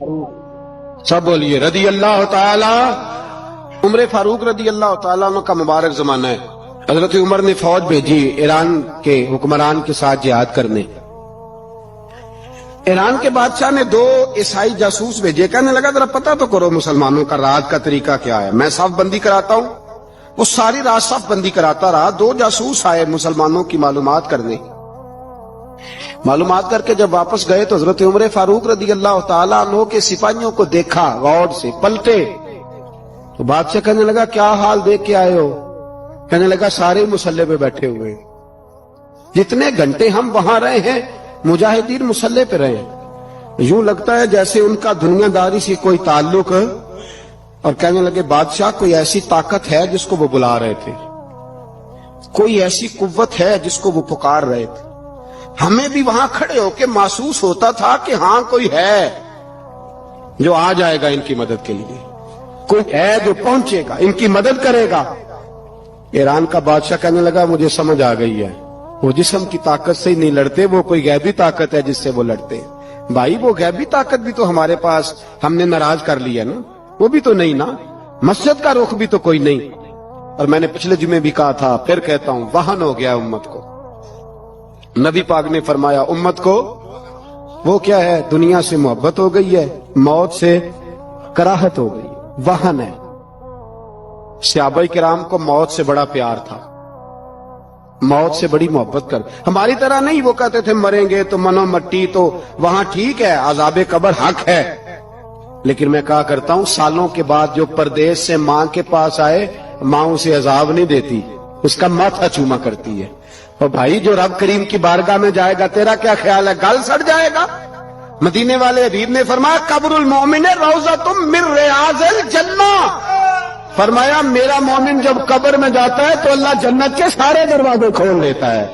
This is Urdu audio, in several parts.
سب بولیے رضی اللہ تعالی۔ عمر فاروق رضی اللہ تعالیٰ عنہ کا مبارک زمانہ ہے۔ حضرت عمر نے فوج بھیجی ایران کے حکمران کے ساتھ جہاد کرنے۔ ایران کے بادشاہ نے 2 عیسائی جاسوس بھیجے، کہنے لگا ذرا پتہ تو کرو مسلمانوں کا رات کا طریقہ کیا ہے، میں صف بندی کراتا ہوں۔ وہ ساری رات صف بندی کراتا رہا، 2 جاسوس آئے مسلمانوں کی معلومات کرنے۔ معلومات کر کے جب واپس گئے تو حضرت عمر فاروق رضی اللہ تعالیٰ عنہ کے سپاہیوں کو دیکھا، غور سے پلٹے تو بادشاہ کہنے لگا کیا حال دیکھ کے آئے ہو؟ کہنے لگا سارے مسلح پہ بیٹھے ہوئے، جتنے گھنٹے ہم وہاں رہے ہیں مجاہدین مسلح پہ رہے ہیں، یوں لگتا ہے جیسے ان کا دنیا داری سے کوئی تعلق۔ اور کہنے لگے بادشاہ کوئی ایسی طاقت ہے جس کو وہ بلا رہے تھے، کوئی ایسی قوت ہے جس کو وہ پکار رہے تھے، ہمیں بھی وہاں کھڑے ہو کے محسوس ہوتا تھا کہ ہاں کوئی ہے جو آ جائے گا ان کی مدد کے لیے، کوئی ہے جو پہنچے گا ان کی مدد کرے گا۔ ایران کا بادشاہ کہنے لگا مجھے سمجھ آ گئی ہے، وہ جسم کی طاقت سے ہی نہیں لڑتے، وہ کوئی غیبی طاقت ہے جس سے وہ لڑتے ہیں۔ بھائی وہ غیبی طاقت بھی تو ہمارے پاس ہم نے ناراض کر لیا نا، وہ بھی تو نہیں نا، مسجد کا رخ بھی تو کوئی نہیں۔ اور میں نے پچھلے جمعے بھی کہا تھا، پھر کہتا ہوں، وہن ہو گیا امت کو۔ نبی پاک نے فرمایا امت کو وہ کیا ہے، دنیا سے محبت ہو گئی ہے، موت سے کراہت ہو گئی، وہن ہے۔ صحابہ کرام کو موت سے بڑا پیار تھا، موت سے بڑی محبت کر، ہماری طرح نہیں، وہ کہتے تھے مریں گے تو منو مٹی، تو وہاں ٹھیک ہے عذاب قبر حق ہے، لیکن میں کہا کرتا ہوں سالوں کے بعد جو پردیس سے ماں کے پاس آئے، ماں اسے عذاب نہیں دیتی، اس کا ماتھا چوما کرتی ہے۔ اور بھائی جو رب کریم کی بارگاہ میں جائے گا تیرا کیا خیال ہے، گل سڑ جائے گا؟ مدینے والے حبیب نے فرمایا قبر المومن روضۃ من ریاض الجنہ، فرمایا میرا مومن جب قبر میں جاتا ہے تو اللہ جنت کے سارے دروازے کھول لیتا ہے،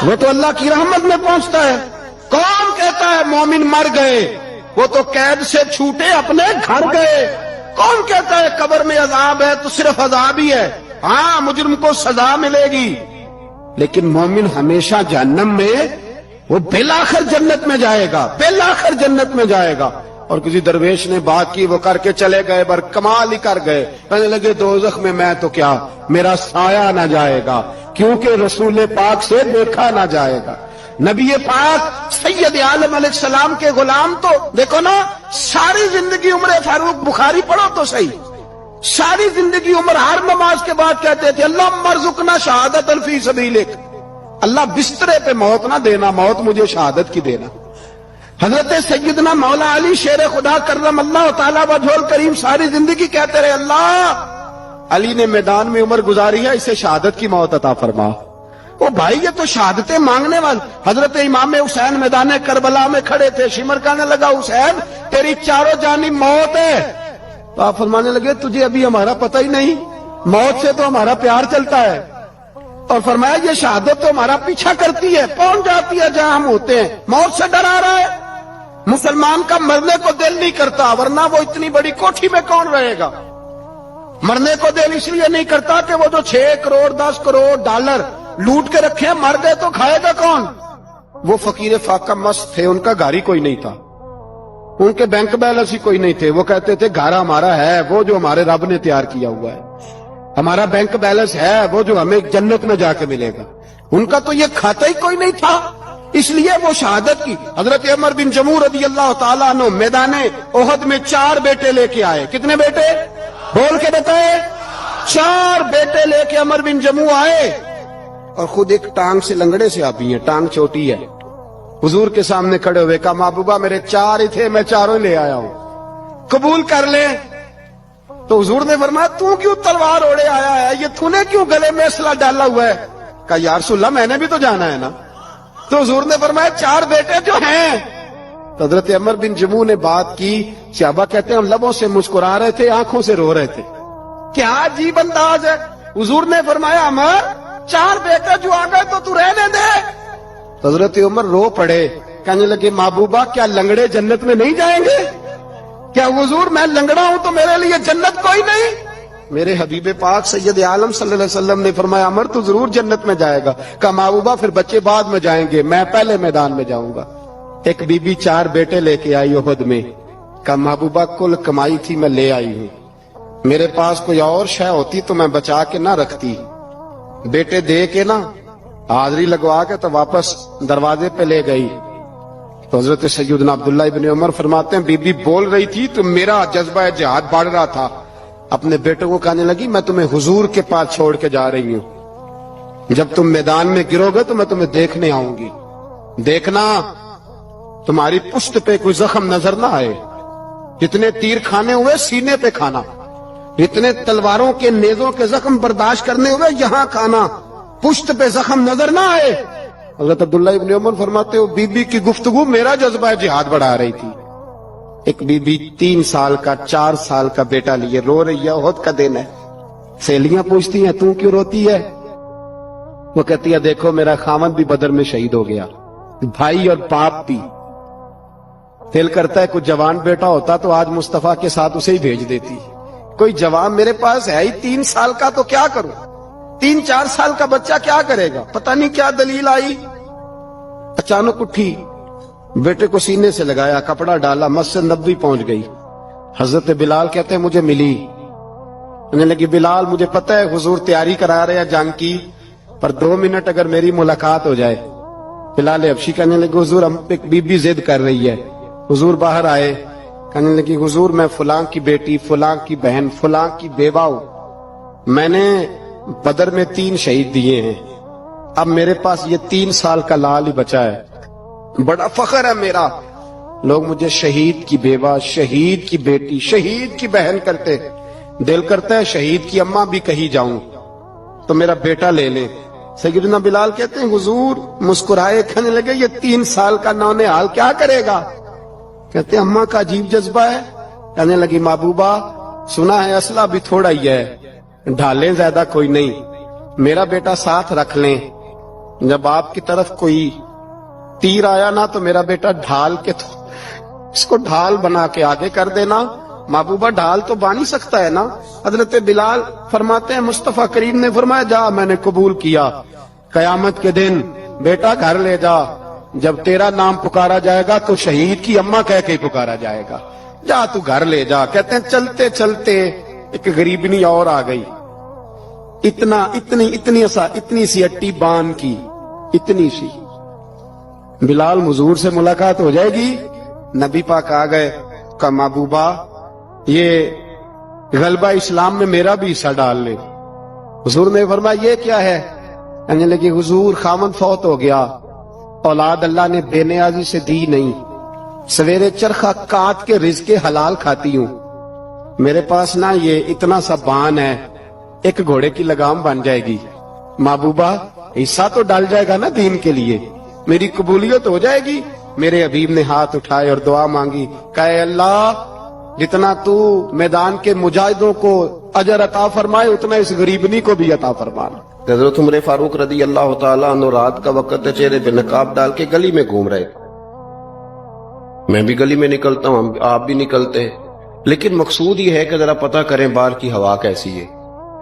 وہ تو اللہ کی رحمت میں پہنچتا ہے۔ کون کہتا ہے مومن مر گئے، وہ تو قید سے چھوٹے اپنے گھر گئے۔ کون کہتا ہے قبر میں عذاب ہے تو صرف عذاب ہی ہے، ہاں مجرم کو سزا ملے گی، لیکن مومن ہمیشہ جہنم میں، وہ بالآخر جنت میں جائے گا، بالآخر جنت میں جائے گا۔ اور کسی درویش نے بات کی، وہ کر کے چلے گئے، بر کمال ہی کر گئے، کہنے لگے دوزخ میں میں تو کیا، میرا سایہ نہ جائے گا، کیونکہ رسول پاک سے دیکھا نہ جائے گا۔ نبی پاک سید عالم علیہ السلام کے غلام تو دیکھو نا، ساری زندگی عمر فاروق، بخاری پڑھو تو صحیح، ساری زندگی عمر ہر نماز کے بعد کہتے تھے اللہم ارزقنا شہادت فی سبیلک، اللہ بسترے پہ موت نہ دینا، موت مجھے شہادت کی دینا۔ حضرت سیدنا مولا علی شیر خدا کرم اللہ تعالیٰ وجہ الکریم ساری زندگی کہتے رہے اللہ، علی نے میدان میں عمر گزاری ہے، اسے شہادت کی موت عطا فرما۔ وہ بھائی یہ تو شہادتیں مانگنے والے۔ حضرت امام حسین میدان کربلا میں کھڑے تھے، شمر کہنے لگا حسین تیری چاروں جانب موت ہے، تو آپ فرمانے لگے تجھے ابھی ہمارا پتہ ہی نہیں، موت سے تو ہمارا پیار چلتا ہے۔ اور فرمایا یہ شہادت تو ہمارا پیچھا کرتی ہے، پہنچ جاتی ہے جہاں ہم ہوتے ہیں، موت سے ڈرا رہا ہے۔ مسلمان کا مرنے کو دل نہیں کرتا، ورنہ وہ اتنی بڑی کوٹھی میں کون رہے گا؟ مرنے کو دل اس لیے نہیں کرتا کہ وہ جو 6 کروڑ 10 کروڑ ڈالر لوٹ کے رکھے، مر گئے تو کھائے گا کون؟ وہ فقیر فاقہ مست تھے، ان کا گھر ہی کوئی نہیں تھا، ان کے بینک بیلنس ہی کوئی نہیں تھے، وہ کہتے تھے گھر ہمارا ہے وہ جو ہمارے رب نے تیار کیا ہوا ہے، ہمارا بینک بیلنس ہے وہ جو ہمیں جنت میں جا کے ملے گا۔ ان کا تو یہ کھاتا ہی کوئی نہیں تھا، اس لیے وہ شہادت کی۔ حضرت عمر بن جموع رضی اللہ تعالیٰ عنہ میدان احد میں 4 بیٹے لے کے آئے۔ کتنے بیٹے؟ بول کے بتائے۔ 4 بیٹے لے کے عمر بن جموع آئے، اور خود ایک ٹانگ سے لنگڑے سے آبی ہیں، ٹانگ چھوٹی ہے، حضور کے سامنے کھڑے ہوئے کہا محبوبہ میرے 4 ہی تھے، میں 4 لے آیا ہوں، قبول کر لیں۔ تو حضور نے فرمایا تو کیوں تلوار اوڑے آیا ہے، یہ تو نے کیوں گلے میں اسلحہ ڈالا ہوا ہے؟ کہا یا رسول اللہ میں نے بھی تو جانا ہے نا۔ تو حضور نے فرمایا 4 بیٹے جو ہیں۔ تو حضرت عمر بن جموع نے بات کی، صحابہ کہتے ہیں ہم لبوں سے مسکرا رہے تھے، آنکھوں سے رو رہے تھے، کیا عجیب انداز ہے۔ حضور نے فرمایا عمر 4 بیٹے جو آ گئے تو رہنے دے۔ تو حضرت عمر رو پڑے، کہنے لگے محبوبہ کیا لنگڑے جنت میں نہیں جائیں گے؟ کیا حضور میں لنگڑا ہوں تو میرے لیے جنت کوئی نہیں؟ میرے حبیب پاک سید عالم صلی اللہ علیہ وسلم نے فرمایا عمر تو ضرور جنت میں جائے گا۔ کہا محبوبہ پھر بچے بعد میں جائیں گے، میں پہلے میدان میں جاؤں گا۔ ایک بی بی 4 بیٹے لے کے آئی احد میں، کہا محبوبہ کل کمائی تھی میں لے آئی ہوں، میرے پاس کوئی اور شے ہوتی تو میں بچا کے نہ رکھتی، بیٹے دے کے نا حاضری لگوا کے تو واپس دروازے پہ لے گئی۔ تو حضرت سیدنا عبداللہ ابن عمر فرماتے ہیں بی بی بول رہی تھی تو میرا جذبہ جہاد بڑھ رہا تھا، اپنے بیٹوں کو کہنے لگی میں تمہیں حضور کے پاس چھوڑ کے جا رہی ہوں، جب تم میدان میں گرو گے تو میں تمہیں دیکھنے آؤں گی، دیکھنا تمہاری پشت پہ کوئی زخم نظر نہ آئے، جتنے تیر کھانے ہوئے سینے پہ کھانا، جتنے تلواروں کے نیزوں کے زخم برداشت کرنے ہوئے یہاں کھانا، پشت پہ زخم نظر نہ آئے۔ حضرت عبداللہ ابن عمر فرماتے ہو بی بی کی گفتگو میرا جذبہ جہاد بڑھا رہی تھی۔ ایک بی بی 3 سال کا 4 سال کا بیٹا لیے رو رہی ہے، احد کا دن ہے، سہیلیاں پوچھتی ہیں تو کیوں روتی ہے؟ وہ کہتی ہے دیکھو میرا خاوند بھی بدر میں شہید ہو گیا، بھائی اور باپ بھی، دل کرتا ہے کوئی جوان بیٹا ہوتا تو آج مصطفیٰ کے ساتھ اسے ہی بھیج دیتی، کوئی جوان میرے پاس ہے ہی 3 سال کا تو کیا کروں، 3-4 سال کا بچہ کیا کرے گا؟ پتہ نہیں کیا دلیل آئی، اچانک اٹھی، بیٹے کو سینے سے لگایا، کپڑا ڈالا، مسجد نبوی پہنچ گئی۔ حضرت بلال کہتے ہیں مجھے ملی، کہنے لگی بلال مجھے پتہ ہے حضور تیاری کرا رہے ہیں جنگ کی، پر 2 منٹ اگر میری ملاقات ہو جائے۔ بلال حبشی کہنے لگے حضور ہم ایک بی بی ضد کر رہی ہے۔ حضور باہر آئے، کہنے لگی حضور میں فلاں کی بیٹی، فلاں کی بہن، فلاں کی بیوہ ہوں، میں نے بدر میں 3 شہید دیے ہیں، اب میرے پاس یہ 3 سال کا لال ہی بچا ہے، بڑا فخر ہے میرا، لوگ مجھے شہید کی بیوہ، شہید کی بیٹی، شہید کی بہن کرتے، دل کرتا ہے شہید کی اماں بھی کہیں جاؤں تو میرا بیٹا لے لیں۔ سیدنا بلال کہتے ہیں حضور مسکرائے، کہنے لگے یہ 3 سال کا نونہال کیا کرے گا؟ کہتے ہیں اماں کا عجیب جذبہ ہے۔ کہنے لگی محبوبہ سنا ہے اسلحہ بھی تھوڑا ہی ہے، ڈھالیں زیادہ کوئی نہیں، میرا بیٹا ساتھ رکھ لیں، جب آپ کی طرف کوئی تیر آیا نا تو میرا بیٹا ڈھال کے تو اس کو ڈھال بنا کے آگے کر دینا۔ محبوبہ ڈھال تو بانی سکتا ہے نا؟ حضرت بلال فرماتے ہیں مصطفیٰ کریم نے فرمایا جا میں نے قبول کیا، قیامت کے دن بیٹا گھر لے جا، جب تیرا نام پکارا جائے گا تو شہید کی اماں کہہ کے ہی پکارا جائے گا، جا تو گھر لے جا۔ کہتے ہیں چلتے چلتے ایک غریبنی اور آ گئی، اتنی سی اٹی بان کی، اتنی سی، بلال حضور سے ملاقات ہو جائے گی۔ نبی پاک آ گئے، کہا محبوبہ یہ غلبہ اسلام میں میرا بھی حصہ ڈال لے۔ حضور نے فرمایا یہ کیا ہے؟ کہنے لگی حضور خامد فوت ہو گیا، اولاد اللہ نے بے نیازی سے دی نہیں، سویرے چرخہ کاٹ کے رزق حلال کھاتی ہوں، میرے پاس نا یہ اتنا سا بان ہے، ایک گھوڑے کی لگام بن جائے گی، محبوبہ حصہ تو ڈال جائے گا نا دین کے لیے، میری قبولیت ہو جائے گی۔ میرے حبیب نے ہاتھ اٹھائے اور دعا مانگی، کہے اللہ جتنا تو میدان کے مجاہدوں کو اجر عطا فرمائے اتنا اس غریبنی کو بھی عطا فرمانا۔ حضرت عمر فاروق رضی اللہ تعالیٰ عنہ رات کا وقت چہرے پہ نقاب ڈال کے گلی میں گھوم رہے، میں بھی گلی میں نکلتا ہوں، آپ بھی نکلتے ہیں، لیکن مقصود یہ ہے کہ ذرا پتہ کریں باہر کی ہوا کیسی ہے،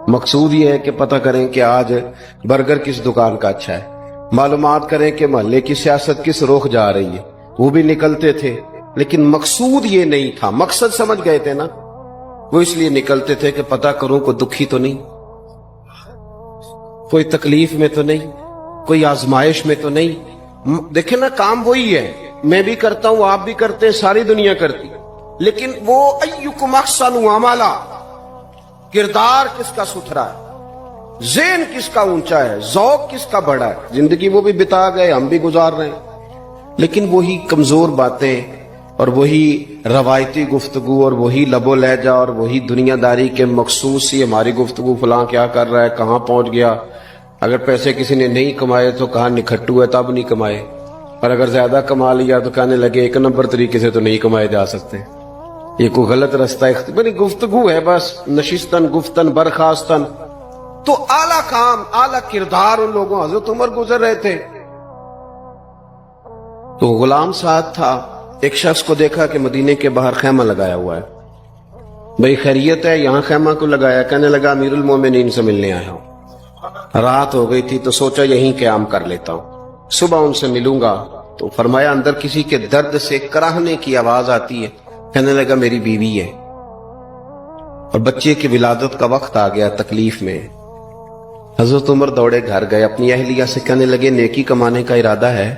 مقصود یہ ہے کہ پتہ کریں کہ آج برگر کس دکان کا اچھا ہے، معلومات کریں کہ محلے کی سیاست کس رخ جا رہی ہے۔ وہ بھی نکلتے تھے لیکن مقصود یہ نہیں تھا، مقصد سمجھ گئے تھے نا، وہ اس لیے نکلتے تھے کہ پتہ کروں کوئی دکھی تو نہیں، کوئی تکلیف میں تو نہیں، کوئی آزمائش میں تو نہیں۔ دیکھیں نا کام وہی ہے، میں بھی کرتا ہوں، آپ بھی کرتے ہیں، ساری دنیا کرتی، لیکن وہ ایکم احسن عملا، کردار کس کا ستھرا ہے، ذہن کس کا اونچا ہے، ذوق کس کا بڑا ہے۔ زندگی وہ بھی بتا گئے، ہم بھی گزار رہے ہیں، لیکن وہی کمزور باتیں اور وہی روایتی گفتگو اور وہی لب و لہجہ اور وہی دنیا داری کے مخصوص سی ہماری گفتگو، فلاں کیا کر رہا ہے، کہاں پہنچ گیا، اگر پیسے کسی نے نہیں کمائے تو کہاں نکھٹو ہے تب نہیں کمائے، اور اگر زیادہ کما لیا تو کہنے لگے 1 نمبر طریقے سے تو نہیں کمائے جا سکتے، یہ کوئی غلط رستہ بڑی گفتگو ہے، بس نشستن گفتن برخاستن۔ تو اعلیٰ کام، اعلیٰ کردار ان لوگوں، حضرت عمر گزر رہے تھے تو غلام ساتھ تھا، ایک شخص کو دیکھا کہ مدینے کے باہر خیمہ لگایا ہوا ہے، بھئی خیریت ہے، یہاں خیمہ کو لگایا؟ کہنے لگا امیر المومنین سے ملنے آیا ہوں، رات ہو گئی تھی تو سوچا یہیں قیام کر لیتا ہوں، صبح ان سے ملوں گا۔ تو فرمایا اندر کسی کے درد سے کراہنے کی آواز آتی ہے، کہنے لگا میری بیوی ہے اور بچے کی ولادت کا وقت آ گیا، تکلیف میں۔ حضرت عمر دوڑے گھر گئے، اپنی اہلیہ سے کہنے لگے نیکی کمانے کا ارادہ ہے؟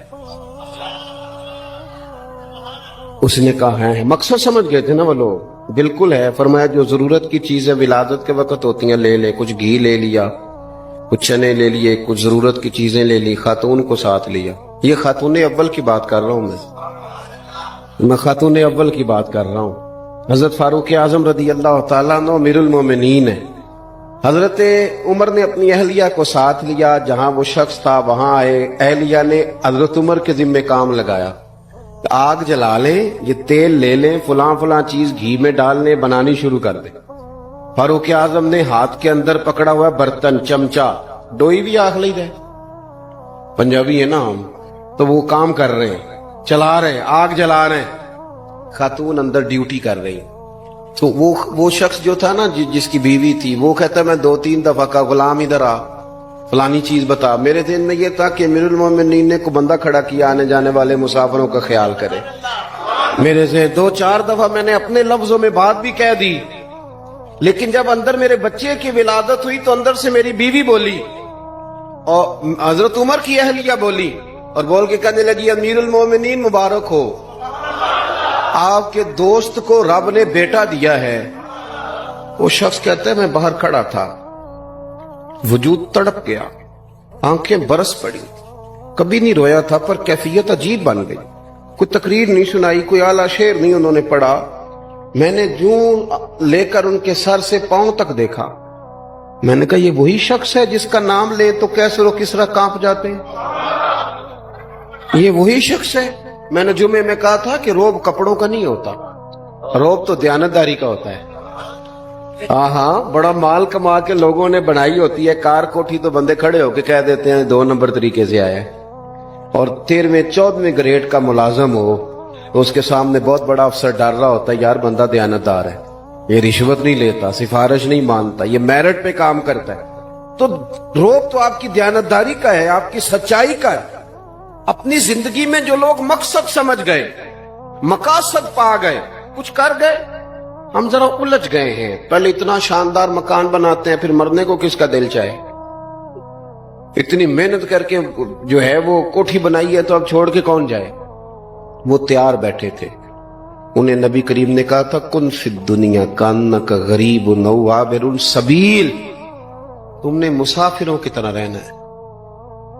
اس نے کہا ہے۔ مقصد سمجھ گئے تھے نا وہ لوگ، بالکل ہے۔ فرمایا جو ضرورت کی چیزیں ولادت کے وقت ہوتی ہیں لے لے، کچھ گھی لے لیا، کچھ چنے لے لیے، کچھ ضرورت کی چیزیں لے لی، خاتون کو ساتھ لیا۔ یہ خاتون اول کی بات کر رہا ہوں میں خاتون اول کی بات کر رہا ہوں۔ حضرت فاروق اعظم رضی اللہ تعالیٰ عنہ امیر المومنین ہے۔ حضرت عمر نے اپنی اہلیہ کو ساتھ لیا، جہاں وہ شخص تھا وہاں آئے۔ اہلیہ نے حضرت عمر کے ذمہ کام لگایا، آگ جلا لیں، یہ تیل لے لیں، فلاں فلاں چیز گھی میں ڈال لیں، بنانی شروع کر دیں۔ فاروق اعظم نے ہاتھ کے اندر پکڑا ہوا برتن، چمچہ، ڈوئی بھی آخ لی ہے، پنجابی ہے نا ہم، تو وہ کام کر رہے ہیں، چلا رہے ہیں، آگ جلا رہے ہیں، خاتون اندر ڈیوٹی کر رہی۔ تو وہ شخص جو تھا نا جس کی بیوی تھی، وہ کہتا ہے میں 2-3 دفعہ کا غلام ادھر آ، فلانی چیز بتا۔ میرے ذہن میں یہ تھا کہ امیر المومنین نے کو بندہ کھڑا کیا آنے جانے والے مسافروں کا خیال کرے۔ میرے سے 2-4 دفعہ میں نے اپنے لفظوں میں بات بھی کہہ دی، لیکن جب اندر میرے بچے کی ولادت ہوئی تو اندر سے میری بیوی بولی اور حضرت عمر کی اہلیہ بولی اور بول کے کہنے لگی امیر المومنین مبارک ہو، آپ کے دوست کو رب نے بیٹا دیا ہے۔ وہ شخص کہتا ہے میں باہر کھڑا تھا، وجود تڑپ گیا، آنکھیں برس پڑی، کبھی نہیں رویا تھا پر کیفیت عجیب بن گئی۔ کوئی تقریر نہیں سنائی، کوئی اعلیٰ شعر نہیں انہوں نے پڑھا۔ میں نے جوں لے کر ان کے سر سے پاؤں تک دیکھا، میں نے کہا یہ وہی شخص ہے جس کا نام لے تو کیسر و کسرا کانپ جاتے ہیں، یہ وہی شخص ہے۔ میں نے جمعے میں کہا تھا کہ روب کپڑوں کا نہیں ہوتا، روب تو دیانتداری کا ہوتا ہے۔ ہاں بڑا مال کما کے لوگوں نے بنائی ہوتی ہے، کار کوٹھی تو بندے کھڑے ہو کے کہہ دیتے ہیں 2 نمبر طریقے سے آیا ہے، اور 13ویں-14ویں گریڈ کا ملازم ہو تو اس کے سامنے بہت بڑا افسر ڈر رہا ہوتا ہے، یار بندہ دیانتدار ہے، یہ رشوت نہیں لیتا، سفارش نہیں مانتا، یہ میرٹ پہ کام کرتا ہے۔ تو روب تو آپ کی دیانتداری کا ہے، آپ کی سچائی کا ہے۔ اپنی زندگی میں جو لوگ مقصد سمجھ گئے، مقاصد پا گئے، کچھ کر گئے، ہم ذرا الجھ گئے ہیں۔ پہلے اتنا شاندار مکان بناتے ہیں، پھر مرنے کو کس کا دل چاہے؟ اتنی محنت کر کے جو ہے وہ کوٹھی بنائی ہے تو اب چھوڑ کے کون جائے؟ وہ تیار بیٹھے تھے۔ انہیں نبی کریم نے کہا تھا کن فی الدنیا کانک غریب او عابر السبیل، تم نے مسافروں کی طرح رہنا ہے۔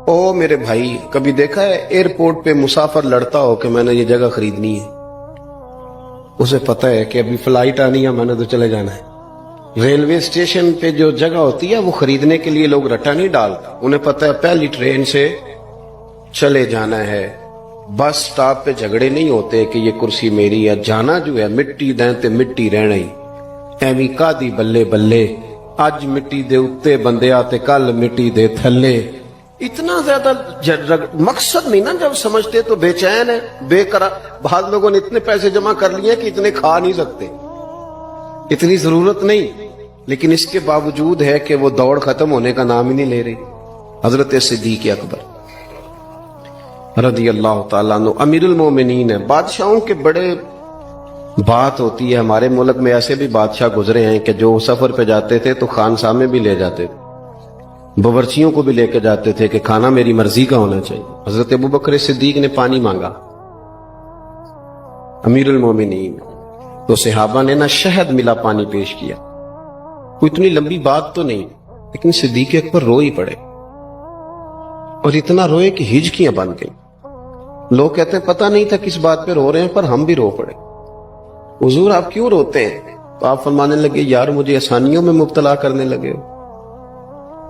او میرے بھائی، کبھی دیکھا ہے ایئرپورٹ پہ مسافر لڑتا ہو کہ میں نے یہ جگہ خریدنی ہے؟ اسے پتہ ہے کہ ابھی فلائٹ آنی ہے، میں نے تو چلے جانا ہے۔ ریلوے اسٹیشن پہ جو جگہ ہوتی ہے وہ خریدنے کے لیے لوگ رٹا نہیں ڈالتا، انہیں پتہ ہے پہلی ٹرین سے چلے جانا ہے۔ بس سٹاپ پہ جھگڑے نہیں ہوتے کہ یہ کرسی میری ہے، جانا جو ہے مٹی دیں تے مٹی رہنا ہی، ایویں کادی بلے بلے، اج مٹی دے اتے بندے آتے کل مٹی دے تھلے۔ اتنا زیادہ مقصد نہیں نا جب سمجھتے تو بے چین ہے، بے قرار۔ بعض لوگوں نے اتنے پیسے جمع کر لیے کہ اتنے کھا نہیں سکتے، اتنی ضرورت نہیں، لیکن اس کے باوجود ہے کہ وہ دوڑ ختم ہونے کا نام ہی نہیں لے رہی۔ حضرت صدیق اکبر رضی اللہ تعالیٰ عنہ امیر المومنین ہے۔ بادشاہوں کے بڑے بات ہوتی ہے، ہمارے ملک میں ایسے بھی بادشاہ گزرے ہیں کہ جو سفر پہ جاتے تھے تو خانسا میں بھی لے جاتے تھے، باورچیوں کو بھی لے کے جاتے تھے کہ کھانا میری مرضی کا ہونا چاہیے۔ حضرت ابوبکر صدیق نے پانی مانگا، امیر المومنین، تو صحابہ نے نہ شہد ملا پانی پیش کیا۔ کوئی اتنی لمبی بات تو نہیں، لیکن صدیق اکبر رو ہی پڑے، اور اتنا روئے کہ ہجکیاں بن گئیں۔ لوگ کہتے ہیں پتہ نہیں تھا کس بات پہ رو رہے ہیں، پر ہم بھی رو پڑے۔ حضور آپ کیوں روتے ہیں؟ تو آپ فرمانے لگے یار مجھے آسانیوں میں مبتلا کرنے لگے ہو،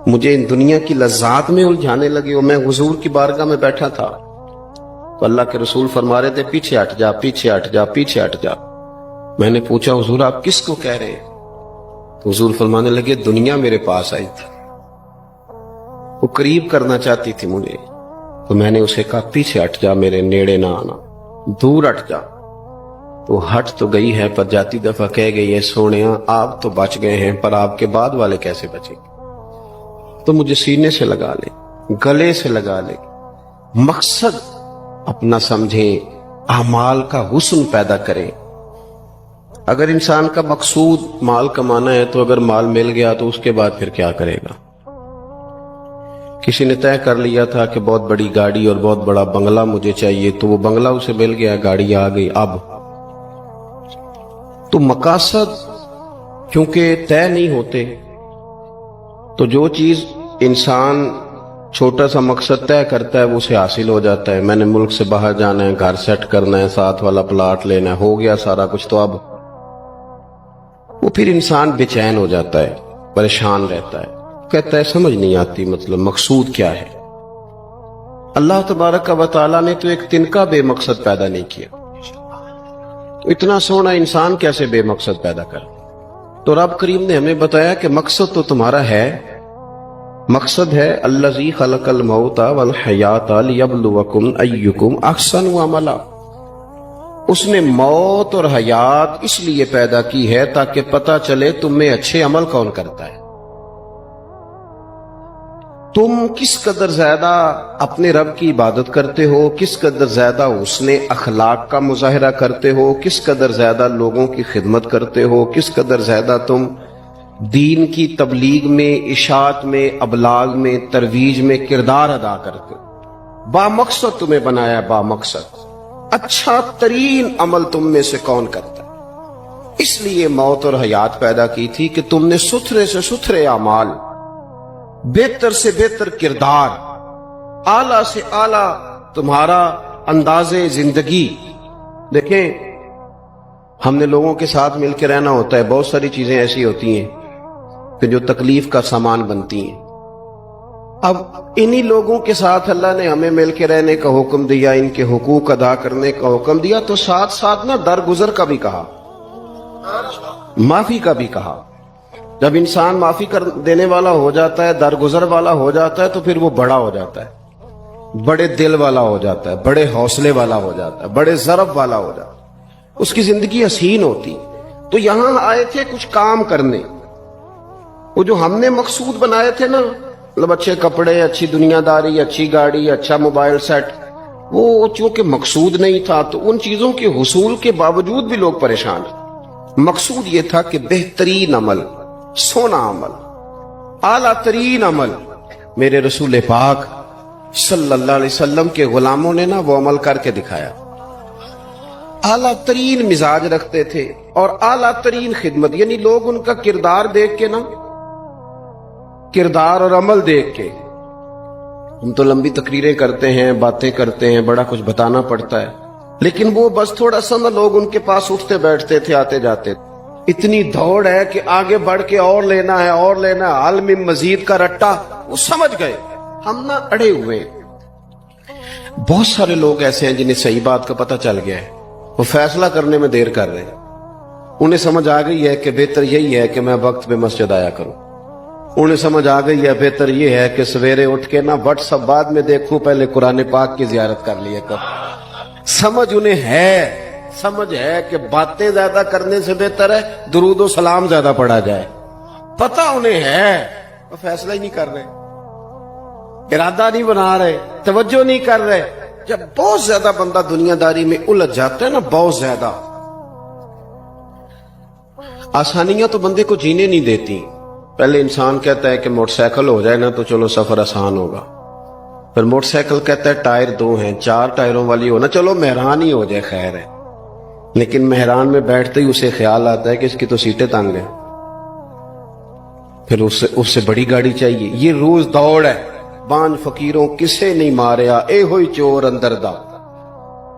مجھے ان دنیا کی لذات میں الجھانے لگے ہو۔ میں حضور کی بارگاہ میں بیٹھا تھا تو اللہ کے رسول فرما رہے تھے پیچھے ہٹ جا، پیچھے ہٹ جا، پیچھے ہٹ جا۔ میں نے پوچھا حضور آپ کس کو کہہ رہے ہیں؟ تو حضور فرمانے لگے دنیا میرے پاس آئی تھی، وہ قریب کرنا چاہتی تھی مجھے، تو میں نے اسے کہا پیچھے ہٹ جا، میرے نیڑے نہ آنا، دور ہٹ جا۔ تو ہٹ تو گئی ہے پر جاتی دفعہ کہہ گئی ہے سونیا آپ تو بچ گئے ہیں، پر آپ کے بعد والے کیسے بچیں گے؟ تو مجھے سینے سے لگا لے، گلے سے لگا لے، مقصد اپنا سمجھیں، اعمال کا حسن پیدا کریں، اگر انسان کا مقصود مال کمانا ہے تو اگر مال مل گیا تو اس کے بعد پھر کیا کرے گا؟ کسی نے طے کر لیا تھا کہ بہت بڑی گاڑی اور بہت بڑا بنگلہ مجھے چاہیے، تو وہ بنگلہ اسے مل گیا، گاڑی آ گئی، اب تو مقاصد کیونکہ طے نہیں ہوتے، تو جو چیز انسان چھوٹا سا مقصد طے کرتا ہے وہ اسے حاصل ہو جاتا ہے۔ میں نے ملک سے باہر جانا ہے، گھر سیٹ کرنا ہے، ساتھ والا پلاٹ لینا ہے، ہو گیا سارا کچھ، تو اب وہ پھر انسان بے چین ہو جاتا ہے، پریشان رہتا ہے، کہتا ہے سمجھ نہیں آتی مطلب مقصود کیا ہے۔ اللہ تبارک و تعالیٰ نے تو ایک تنکا بے مقصد پیدا نہیں کیا، اتنا سونا انسان کیسے بے مقصد پیدا کر؟ تو رب کریم نے ہمیں بتایا کہ مقصد تو تمہارا ہے، مقصد ہے الذی خلق الموت والحیات لیبلوکم ایکم احسن عملا، اس نے موت اور حیات اس لیے پیدا کی ہے تاکہ پتہ چلے تم میں اچھے عمل کون کرتا ہے، تم کس قدر زیادہ اپنے رب کی عبادت کرتے ہو، کس قدر زیادہ حسن اخلاق کا مظاہرہ کرتے ہو، کس قدر زیادہ لوگوں کی خدمت کرتے ہو، کس قدر زیادہ تم دین کی تبلیغ میں، اشاعت میں، ابلاغ میں، ترویج میں کردار ادا کرتے ہو۔ با مقصد تمہیں بنایا، با مقصد اچھا ترین عمل تم میں سے کون کرتا ہے، اس لیے موت اور حیات پیدا کی تھی کہ تم نے ستھرے سے ستھرے اعمال، بہتر سے بہتر کردار، اعلیٰ سے اعلیٰ تمہارا انداز زندگی۔ دیکھیں ہم نے لوگوں کے ساتھ مل کے رہنا ہوتا ہے، بہت ساری چیزیں ایسی ہوتی ہیں کہ جو تکلیف کا سامان بنتی ہیں۔ اب انہی لوگوں کے ساتھ اللہ نے ہمیں مل کے رہنے کا حکم دیا، ان کے حقوق ادا کرنے کا حکم دیا، تو ساتھ ساتھ نا درگزر کا بھی کہا، معافی کا بھی کہا۔ جب انسان معافی کر دینے والا ہو جاتا ہے، درگزر والا ہو جاتا ہے، تو پھر وہ بڑا ہو جاتا ہے، بڑے دل والا ہو جاتا ہے، بڑے حوصلے والا ہو جاتا ہے، بڑے ضرب والا ہو جاتا ہے، اس کی زندگی حسین ہوتی۔ تو یہاں آئے تھے کچھ کام کرنے، وہ جو ہم نے مقصود بنائے تھے نا، مطلب اچھے کپڑے، اچھی دنیا داری، اچھی گاڑی، اچھا موبائل سیٹ، وہ چونکہ مقصود نہیں تھا تو ان چیزوں کے حصول کے باوجود بھی لوگ پریشان ہیں۔ مقصود یہ تھا کہ بہترین عمل، سونا عمل، اعلیٰ ترین عمل، میرے رسول پاک صلی اللہ علیہ وسلم کے غلاموں نے نا وہ عمل کر کے دکھایا۔ اعلیٰ ترین مزاج رکھتے تھے اور اعلیٰ ترین خدمت، یعنی لوگ ان کا کردار دیکھ کے نا، کردار اور عمل دیکھ کے، ہم تو لمبی تقریریں کرتے ہیں، باتیں کرتے ہیں، بڑا کچھ بتانا پڑتا ہے، لیکن وہ بس تھوڑا سا نا لوگ ان کے پاس اٹھتے بیٹھتے تھے، آتے جاتے تھے، اتنی دوڑ ہے کہ آگے بڑھ کے اور لینا ہے، اور لینا ہے، حال میں مزید کا رٹا، وہ سمجھ گئے ہم نہ اڑے ہوئے۔ بہت سارے لوگ ایسے ہیں جنہیں صحیح بات کا پتہ چل گیا ہے، وہ فیصلہ کرنے میں دیر کر رہے ہیں، انہیں سمجھ آ گئی ہے کہ بہتر یہی ہے کہ میں وقت پہ مسجد آیا کروں، انہیں سمجھ آ گئی ہے بہتر یہ ہے کہ سویرے اٹھ کے نا واٹس ایپ بعد میں دیکھوں، پہلے قرآن پاک کی زیارت کر لیا کر۔ سمجھ انہیں ہے، سمجھ ہے کہ باتیں زیادہ کرنے سے بہتر ہے درود و سلام زیادہ پڑھا جائے، پتہ انہیں ہے، وہ فیصلہ ہی نہیں کر رہے، ارادہ نہیں بنا رہے، توجہ نہیں کر رہے۔ جب بہت زیادہ بندہ دنیا داری میں الجھ جاتا ہے نا، بہت زیادہ، آسانیاں تو بندے کو جینے نہیں دیتی۔ پہلے انسان کہتا ہے کہ موٹر سائیکل ہو جائے نا تو چلو سفر آسان ہوگا، پھر موٹر سائیکل کہتا ہے ٹائر 2 ہیں، 4 ٹائروں والی ہونا، چلو مہران ہی ہو جائے خیر ہے، لیکن مہران میں بیٹھتے ہی اسے خیال آتا ہے کہ اس کی تو سیٹیں تنگ ہیں، پھر اس سے بڑی گاڑی چاہیے۔ یہ روز دوڑ ہے، بانج فقیروں کسے نہیں ماریا، اے ہوئی چور اندر دا،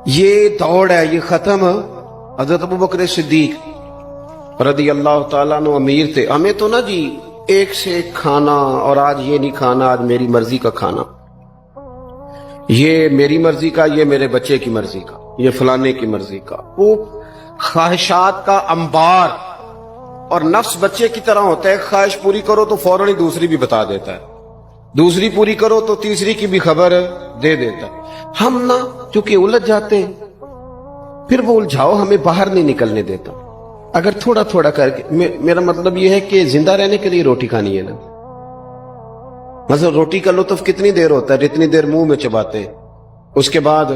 یہ دوڑ ہے، یہ ختم۔ حضرت ابوبکر صدیق رضی اللہ تعالیٰ عنہ امیر تھے، ہمیں تو نا جی ایک سے ایک کھانا، اور آج یہ نہیں کھانا، آج میری مرضی کا کھانا، یہ میری مرضی کا، یہ میرے بچے کی مرضی کا، یہ فلانے کی مرضی کا، وہ خواہشات کا انبار۔ اور نفس بچے کی طرح ہوتا ہے، خواہش پوری کرو تو فوراً ہی دوسری بھی بتا دیتا ہے، دوسری پوری کرو تو تیسری کی بھی خبر دے دیتا ہے۔ ہم نا چونکہ الجھ جاتے ہیں، پھر وہ الجھاؤ ہمیں باہر نہیں نکلنے دیتا۔ اگر تھوڑا تھوڑا کر کے، میرا مطلب یہ ہے کہ زندہ رہنے کے لیے روٹی کھانی ہے نا، مثلا روٹی کا لطف کتنی دیر ہوتا ہے، جتنی دیر منہ میں چباتے، اس کے بعد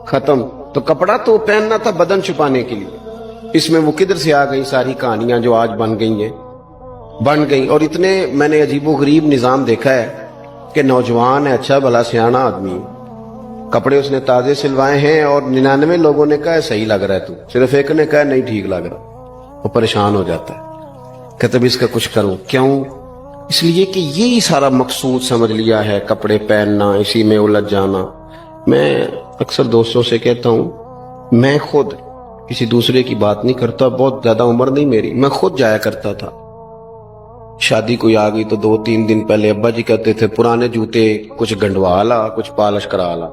ختم۔ تو کپڑا تو پہننا تھا بدن چھپانے کے لیے، اس میں وہ کدھر سے آ گئی ساری کہانیاں جو آج بن گئی. اور اتنے میں نے عجیب و غریب نظام دیکھا ہے کہ نوجوان ہے، اچھا بھلا سیاںا آدمی، کپڑے اس نے تازے سلوائے ہیں اور 99 لوگوں نے کہا ہے صحیح لگ رہا ہے تو، صرف ایک نے کہا نہیں ٹھیک لگ رہا. وہ پریشان ہو جاتا ہے، کہتے بھی اس کا کچھ کروں. کیوں؟ اس لیے کہ یہی سارا مقصود سمجھ لیا ہے، کپڑے پہننا، اسی میں الجھ جانا. میں اکثر دوستوں سے کہتا ہوں، میں خود کسی دوسرے کی بات نہیں کرتا، بہت زیادہ عمر نہیں میری، میں خود جایا کرتا تھا. شادی کوئی آ گئی تو 2-3 دن پہلے ابا جی کہتے تھے پرانے جوتے کچھ گنڈوا لا، کچھ پالش کرا لا،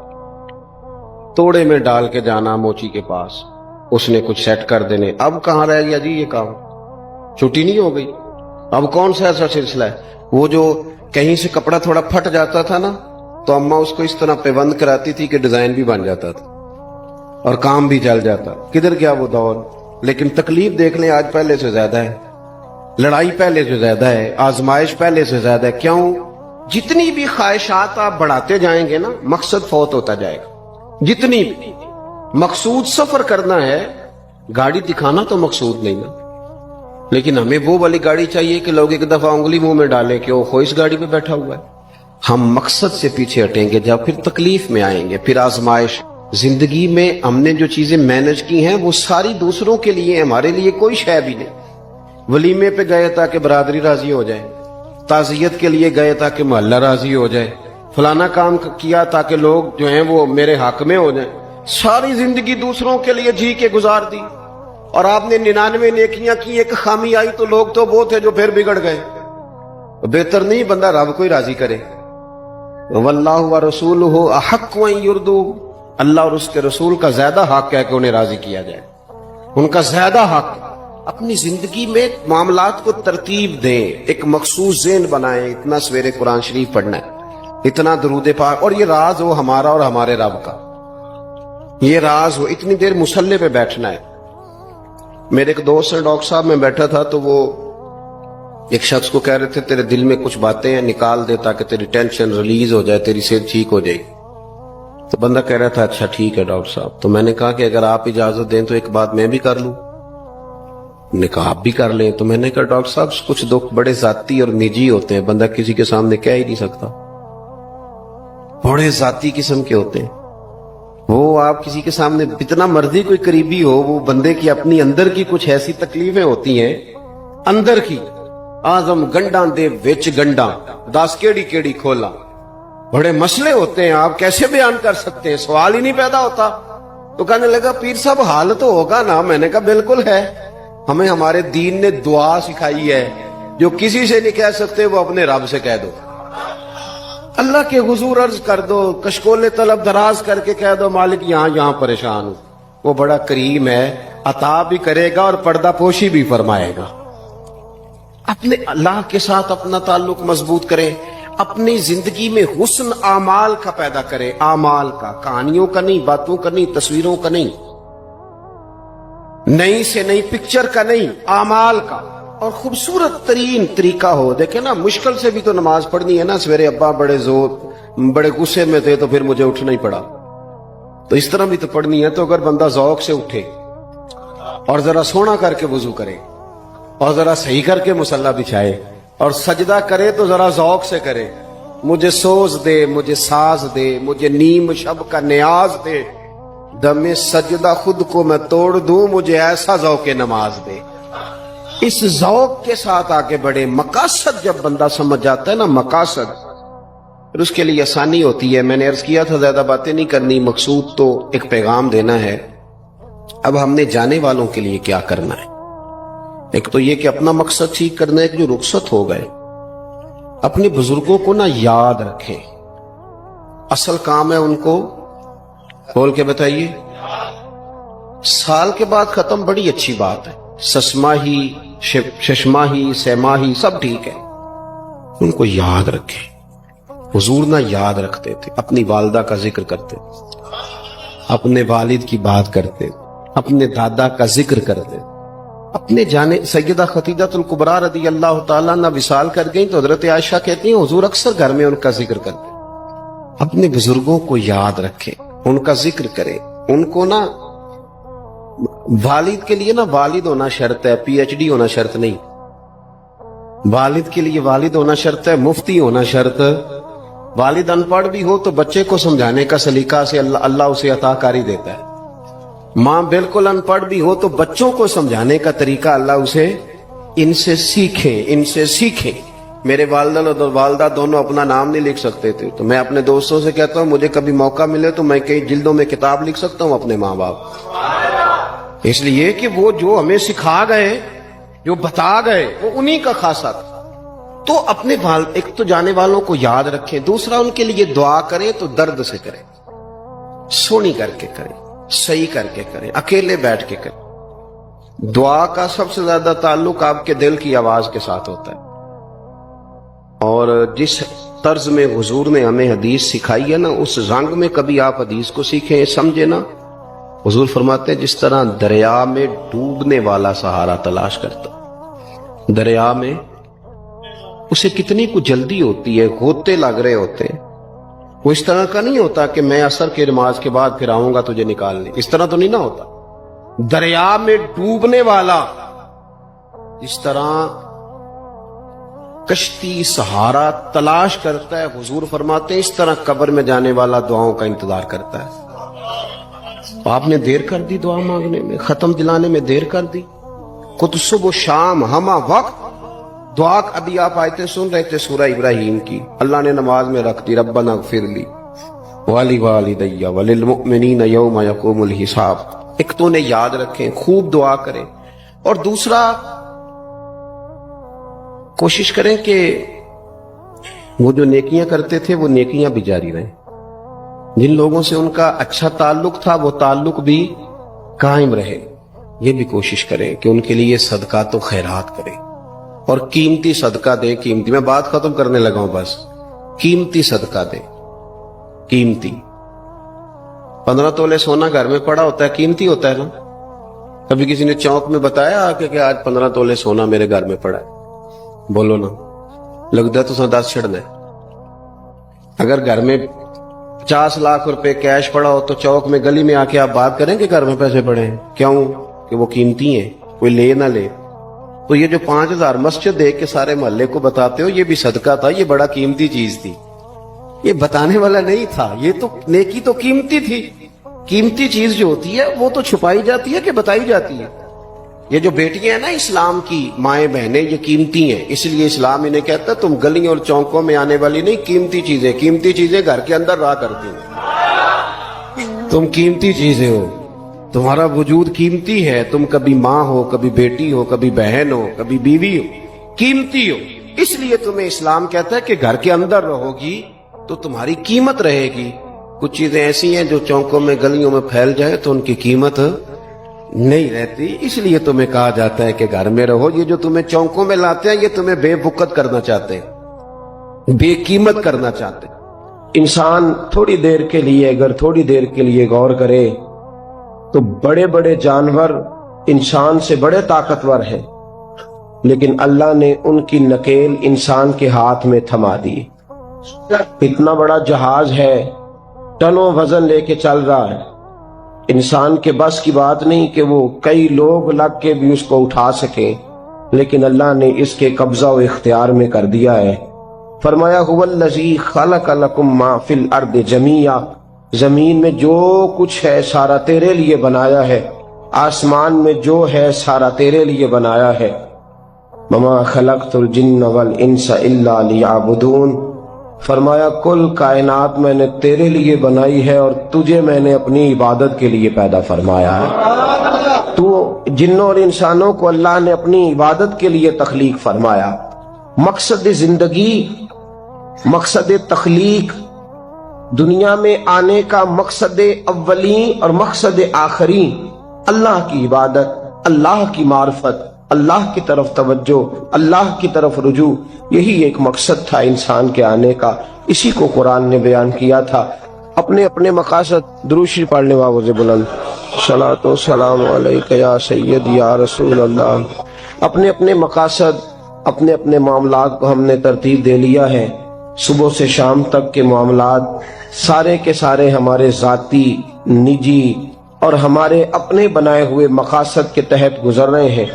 توڑے میں ڈال کے جانا موچی کے پاس، اس نے کچھ سیٹ کر دینے. اب کہاں رہ گیا جی یہ کام؟ چھٹی نہیں ہو گئی. اب کون سا ایسا سلسلہ ہے؟ وہ جو کہیں سے کپڑا تھوڑا پھٹ جاتا تھا نا تو اماں اس کو اس طرح پیوند کراتی تھی کہ ڈیزائن بھی بن جاتا تھا اور کام بھی چل جاتا. کدھر گیا وہ دور؟ لیکن تکلیف دیکھ لیں آج پہلے سے زیادہ ہے، لڑائی پہلے سے زیادہ ہے، آزمائش پہلے سے زیادہ ہے. کیوں؟ جتنی بھی خواہشات آپ بڑھاتے جائیں گے نا مقصد فوت ہوتا جائے گا. جتنی بھی مقصود سفر کرنا ہے، گاڑی دکھانا تو مقصود نہیں نا، لیکن ہمیں وہ والی گاڑی چاہیے کہ لوگ ایک دفعہ انگلی منہ میں ڈالیں کہ وہ اس گاڑی پہ بیٹھا ہوا ہے. ہم مقصد سے پیچھے ہٹیں گے جب پھر تکلیف میں آئیں گے، پھر آزمائش. زندگی میں ہم نے جو چیزیں مینج کی ہیں وہ ساری دوسروں کے لیے، ہمارے لیے کوئی شے بھی نہیں. ولیمے پہ گئے تاکہ برادری راضی ہو جائے، تعزیت کے لیے گئے تاکہ محلہ راضی ہو جائے، فلانا کام کیا تاکہ لوگ جو ہیں وہ میرے حق میں ہو جائیں. ساری زندگی دوسروں کے لیے جی کے گزار دی، اور آپ نے 99 نیکیاں کی، ایک خامی آئی تو لوگ تو وہ تھے جو پھر بگڑ گئے. بہتر نہیں بندہ رب کو ہی راضی کرے. واللہ ورسولہ احق ان یرضوہ، اللہ اور اس کے رسول کا زیادہ حق ہے کہ انہیں راضی کیا جائے، ان کا زیادہ حق. اپنی زندگی میں معاملات کو ترتیب دیں، ایک مخصوص ذہن بنائیں. اتنا سویرے قرآن شریف پڑھنا ہے، اتنا درود پاک، اور یہ راز ہو ہمارا اور ہمارے رب کا، یہ راز ہو. اتنی دیر مصلی پہ بیٹھنا ہے. میرے ایک دوست ہیں ڈاکٹر صاحب، میں بیٹھا تھا تو وہ ایک شخص کو کہہ رہے تھے تیرے دل میں کچھ باتیں ہیں نکال دے تاکہ تیری ٹینشن ریلیز ہو جائے، تیری صحت ٹھیک ہو جائے. تو بندہ کہہ رہا تھا اچھا ٹھیک ہے ڈاکٹر صاحب. تو میں نے کہا کہ اگر آپ اجازت دیں تو ایک بات میں بھی کر لوں. نے کہا آپ بھی کر لیں. تو میں نے کہا ڈاکٹر صاحب کچھ دکھ بڑے ذاتی اور نجی ہوتے ہیں، بندہ کسی کے سامنے کہہ ہی نہیں سکتا، بڑے ذاتی قسم کے ہوتے ہیں. وہ آپ کسی کے سامنے اتنا مرضی کوئی قریبی ہو، وہ بندے کی اپنی اندر کی کچھ ایسی تکلیفیں ہوتی ہیں اندر کی. آزم گنڈاں دے وچ گنڈاں دس کیڑی کھولا، بڑے مسئلے ہوتے ہیں، آپ کیسے بیان کر سکتے ہیں؟ سوال ہی نہیں پیدا ہوتا. تو کہنے لگا پیر صاحب حال تو ہوگا نا. میں نے کہا بالکل ہے. ہمیں ہمارے دین نے دعا سکھائی ہے، جو کسی سے نہیں کہہ سکتے وہ اپنے رب سے کہہ دو. اللہ کے حضور عرض کر دو، کشکول طلب دراز کر کے کہہ دو مالک یہاں پریشان ہوں. وہ بڑا کریم ہے، عطا بھی کرے گا اور پردہ پوشی بھی فرمائے گا. اپنے اللہ کے ساتھ اپنا تعلق مضبوط کریں. اپنی زندگی میں حسن اعمال کا پیدا کریں، اعمال کا، کہانیوں کا نہیں، باتوں کا نہیں، تصویروں کا نہیں، نئی سے نئی پکچر کا نہیں، اعمال کا. اور خوبصورت ترین طریقہ ہو. دیکھیں نا مشکل سے بھی تو نماز پڑھنی ہے نا. سویرے ابا بڑے غصے میں تھے تو پھر مجھے اٹھنا ہی پڑا، تو اس طرح بھی تو پڑھنی ہے. تو اگر بندہ ذوق سے اٹھے اور ذرا سونا کر کے وضو کرے اور ذرا صحیح کر کے مصلی بچھائے اور سجدہ کرے تو ذرا ذوق سے کرے. مجھے سوز دے، مجھے ساز دے، مجھے نیم شب کا نیاز دے، دم سجدہ خود کو میں توڑ دوں، مجھے ایسا ذوق نماز دے. اس ذوق کے ساتھ آگے بڑھے. مقاصد جب بندہ سمجھ جاتا ہے نا، مقاصد، پھر اس کے لیے آسانی ہوتی ہے. میں نے عرض کیا تھا زیادہ باتیں نہیں کرنی، مقصود تو ایک پیغام دینا ہے. اب ہم نے جانے والوں کے لیے کیا کرنا ہے؟ ایک تو یہ کہ اپنا مقصد ٹھیک کرنا ہے کہ جو رخصت ہو گئے اپنے بزرگوں کو نہ یاد رکھیں. اصل کام ہے ان کو کھول کے بتائیے. سال کے بعد ختم، بڑی اچھی بات ہے، سسماہی ششماہی سیماہی سب ٹھیک ہے. ان کو یاد رکھیں. حضور نہ یاد رکھتے تھے، اپنی والدہ کا ذکر کرتے، اپنے والد کی بات کرتے، اپنے دادا کا ذکر کرتے. اپنے جانے سیدہ خدیجہ الکبریٰ رضی اللہ تعالیٰ نہ وصال کر گئیں تو حضرت عائشہ کہتی ہیں حضور اکثر گھر میں ان کا ذکر کرتے. اپنے بزرگوں کو یاد رکھیں، ان کا ذکر کریں. ان کو نہ والد کے لیے نا والد ہونا شرط ہے، پی ایچ ڈی ہونا شرط نہیں. والد کے لیے والد ہونا شرط ہے، مفتی ہونا شرط. والد ان پڑھ بھی ہو تو بچے کو سمجھانے کا سلیقہ سے اللہ اسے عطا کاری دیتا ہے. ماں بالکل ان پڑھ بھی ہو تو بچوں کو سمجھانے کا طریقہ اللہ اسے ان سے سیکھیں. میرے والدہ اور والدہ دونوں اپنا نام نہیں لکھ سکتے تھے، تو میں اپنے دوستوں سے کہتا ہوں مجھے کبھی موقع ملے تو میں کئی جلدوں میں کتاب لکھ سکتا ہوں اپنے ماں باپ. اس لیے کہ وہ جو ہمیں سکھا گئے، جو بتا گئے، وہ انہی کا خاصہ تھا. تو اپنے ایک تو جانے والوں کو یاد رکھیں، دوسرا ان کے لیے دعا کریں تو درد سے کریں، سونی کر کے کریں، صحیح کر کے کریں، اکیلے بیٹھ کے کریں. دعا کا سب سے زیادہ تعلق آپ کے دل کی آواز کے ساتھ ہوتا ہے. اور جس طرز میں حضور نے ہمیں حدیث سکھائی ہے نا، اس رنگ میں کبھی آپ حدیث کو سیکھیں، سمجھے نا. حضور فرماتے ہیں جس طرح دریا میں ڈوبنے والا سہارا تلاش کرتا، دریا میں اسے کتنی کو جلدی ہوتی ہے، ہوتے لگ رہے ہوتے ہیں، وہ اس طرح کا نہیں ہوتا کہ میں عصر کی نماز کے بعد پھر آؤں گا تجھے نکالنے، اس طرح تو نہیں نہ ہوتا. دریا میں ڈوبنے والا اس طرح کشتی سہارا تلاش کرتا ہے، حضور فرماتے ہیں اس طرح قبر میں جانے والا دعاؤں کا انتظار کرتا ہے. آپ نے دیر کر دی دعا مانگنے میں، ختم دلانے میں دیر کر دی. خود صبح و شام ہمہ وقت دعا. ابھی آپ آیتیں سن رہے تھے سورہ ابراہیم کی، اللہ نے نماز میں رکھ دی ربنا اغفر لی ولی وللمؤمنین یوم یقوم الحساب. ایک تو نے یاد رکھیں، خوب دعا کریں. اور دوسرا کوشش کریں کہ وہ جو نیکیاں کرتے تھے وہ نیکیاں بھی جاری رہیں. جن لوگوں سے ان کا اچھا تعلق تھا وہ تعلق بھی قائم رہے. یہ بھی کوشش کریں کہ ان کے لیے صدقات و خیرات کریں، اور قیمتی صدقہ دے. قیمتی، میں بات ختم کرنے لگا ہوں بس. قیمتی صدقہ دے، قیمتی. 15 تولے سونا گھر میں پڑا ہوتا ہے، قیمتی ہوتا ہے نا. کبھی کسی نے چوک میں بتایا کہ آج 15 تولے سونا میرے گھر میں پڑا ہے؟ بولو نا، لگتا ہے تو 10 چھڑنا ہے. اگر گھر میں 50 لاکھ روپے کیش پڑا ہو تو چوک میں گلی میں آ کے آپ بات کریں کہ گھر میں پیسے پڑے ہیں. کیوں؟ کہ وہ قیمتی ہیں، کوئی لے نہ لے. تو یہ جو 5000 مسجد دیکھ کے سارے محلے کو بتاتے ہو، یہ بھی صدقہ تھا، یہ بڑا قیمتی چیز تھی. یہ بتانے والا نہیں تھا، یہ تو نیکی تو قیمتی تھی. قیمتی چیز جو ہوتی ہے وہ تو چھپائی جاتی ہے کہ بتائی جاتی ہے. یہ جو بیٹیاں ہیں نا اسلام کی مائیں بہنیں، یہ قیمتی ہیں. اس لیے اسلام انہیں کہتا ہے تم گلیوں اور چوکوں میں آنے والی نہیں، قیمتی چیزیں گھر کے اندر رہا کرتی ہیں. تم قیمتی چیزیں ہو، تمہارا وجود قیمتی ہے. تم کبھی ماں ہو، کبھی بیٹی ہو، کبھی بہن ہو، کبھی بیوی ہو، قیمتی ہو. اس لیے تمہیں اسلام کہتا ہے کہ گھر کے اندر رہو گی تو تمہاری قیمت رہے گی. کچھ چیزیں ایسی ہیں جو چوکوں میں گلیوں میں پھیل جائے تو ان کی قیمت نہیں رہتی. اس لیے تمہیں کہا جاتا ہے کہ گھر میں رہو. یہ جو تمہیں چوکوں میں لاتے ہیں یہ تمہیں بے وقت کرنا چاہتے ہیں، بے قیمت کرنا چاہتے ہیں. انسان تھوڑی دیر کے لیے، اگر تھوڑی دیر کے لیے غور کرے تو بڑے بڑے جانور انسان سے بڑے طاقتور ہیں، لیکن اللہ نے ان کی نکیل انسان کے ہاتھ میں تھما دی. اتنا بڑا جہاز ہے، ٹنوں وزن لے کے چل رہا ہے. انسان کے بس کی بات نہیں کہ وہ کئی لوگ لگ کے بھی اس کو اٹھا سکیں، لیکن اللہ نے اس کے قبضہ و اختیار میں کر دیا ہے. فرمایا هو الذی خلق لکم ما فی الارض جمیعا، زمین میں جو کچھ ہے سارا تیرے لیے بنایا ہے، آسمان میں جو ہے سارا تیرے لیے بنایا ہے. وما خلقت الجن والانس الا لیعبدون، فرمایا کل کائنات میں نے تیرے لیے بنائی ہے اور تجھے میں نے اپنی عبادت کے لیے پیدا فرمایا ہے. تو جنوں اور انسانوں کو اللہ نے اپنی عبادت کے لیے تخلیق فرمایا. مقصد زندگی، مقصد تخلیق، دنیا میں آنے کا مقصد اولین اور مقصد آخری اللہ کی عبادت، اللہ کی معرفت، اللہ کی طرف توجہ، اللہ کی طرف رجوع. یہی ایک مقصد تھا انسان کے آنے کا. اسی کو قرآن نے بیان کیا تھا. اپنے اپنے مقاصد. درود شریف پڑھنے والوں سے بلند صلاۃ و سلام علیک یا سید یا رسول اللہ. اپنے اپنے مقاصد، اپنے اپنے معاملات کو ہم نے ترتیب دے لیا ہے. صبح سے شام تک کے معاملات سارے کے سارے ہمارے ذاتی، نجی اور ہمارے اپنے بنائے ہوئے مقاصد کے تحت گزر رہے ہیں،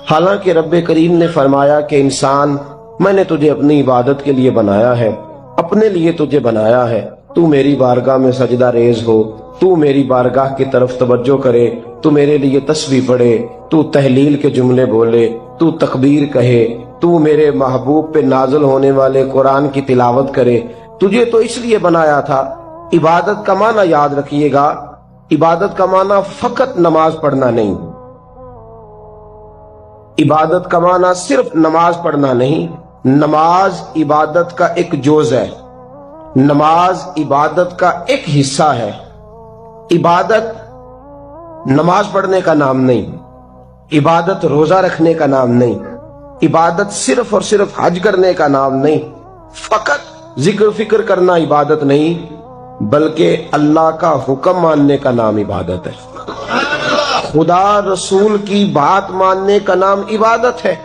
حالانکہ رب کریم نے فرمایا کہ انسان میں نے تجھے اپنی عبادت کے لیے بنایا ہے، اپنے لیے تجھے بنایا ہے، تو میری بارگاہ میں سجدہ ریز ہو، تو میری بارگاہ کی طرف توجہ کرے، تو میرے لیے تسبیح پڑھے، تو تحلیل کے جملے بولے، تو تکبیر کہے، تو میرے محبوب پہ نازل ہونے والے قرآن کی تلاوت کرے۔ تجھے تو اس لیے بنایا تھا۔ عبادت کا معنی یاد رکھیے گا، عبادت کا معنی فقط نماز پڑھنا نہیں، عبادت کا معنی صرف نماز پڑھنا نہیں، نماز عبادت کا ایک جز ہے، نماز عبادت کا ایک حصہ ہے۔ عبادت نماز پڑھنے کا نام نہیں، عبادت روزہ رکھنے کا نام نہیں، عبادت صرف اور صرف حج کرنے کا نام نہیں، فقط ذکر فکر کرنا عبادت نہیں، بلکہ اللہ کا حکم ماننے کا نام عبادت ہے۔ خدا رسول کی بات ماننے کا نام عبادت ہے۔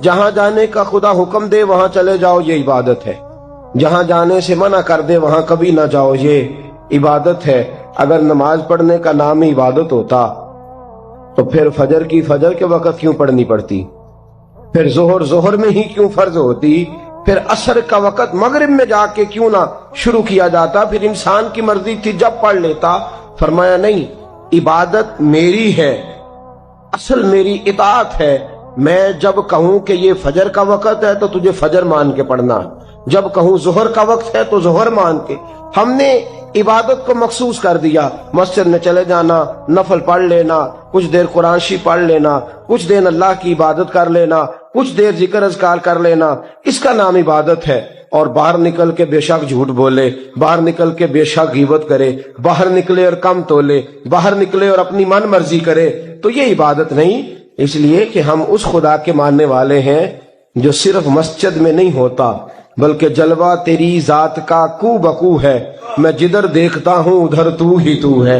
جہاں جانے کا خدا حکم دے وہاں چلے جاؤ، یہ عبادت ہے۔ جہاں جانے سے منع کر دے وہاں کبھی نہ جاؤ، یہ عبادت ہے۔ اگر نماز پڑھنے کا نام ہی عبادت ہوتا تو پھر فجر کی فجر کے وقت کیوں پڑھنی پڑتی، پھر ظہر میں ہی کیوں فرض ہوتی، پھر عصر کا وقت مغرب میں جا کے کیوں نہ شروع کیا جاتا، پھر انسان کی مرضی تھی جب پڑھ لیتا۔ فرمایا نہیں، عبادت میری ہے، اصل میری اطاعت ہے۔ میں جب کہوں کہ یہ فجر کا وقت ہے تو تجھے فجر مان کے پڑھنا، جب کہوں ظہر کا وقت ہے تو ظہر مان کے۔ ہم نے عبادت کو مخصوص کر دیا، مسجد میں چلے جانا، نفل پڑھ لینا، کچھ دیر قرآن شریف پڑھ لینا، کچھ دیر اللہ کی عبادت کر لینا، کچھ دیر ذکر اذکار کر لینا، اس کا نام عبادت ہے۔ اور باہر نکل کے بے شک جھوٹ بولے، باہر نکل کے بے شک غیبت کرے، باہر نکلے اور کم تولے، باہر نکلے اور اپنی من مرضی کرے، تو یہ عبادت نہیں۔ اس لیے کہ ہم اس خدا کے ماننے والے ہیں جو صرف مسجد میں نہیں ہوتا، بلکہ جلوہ تیری ذات کا کو بکو ہے، میں جدھر دیکھتا ہوں ادھر تو ہی تو ہے۔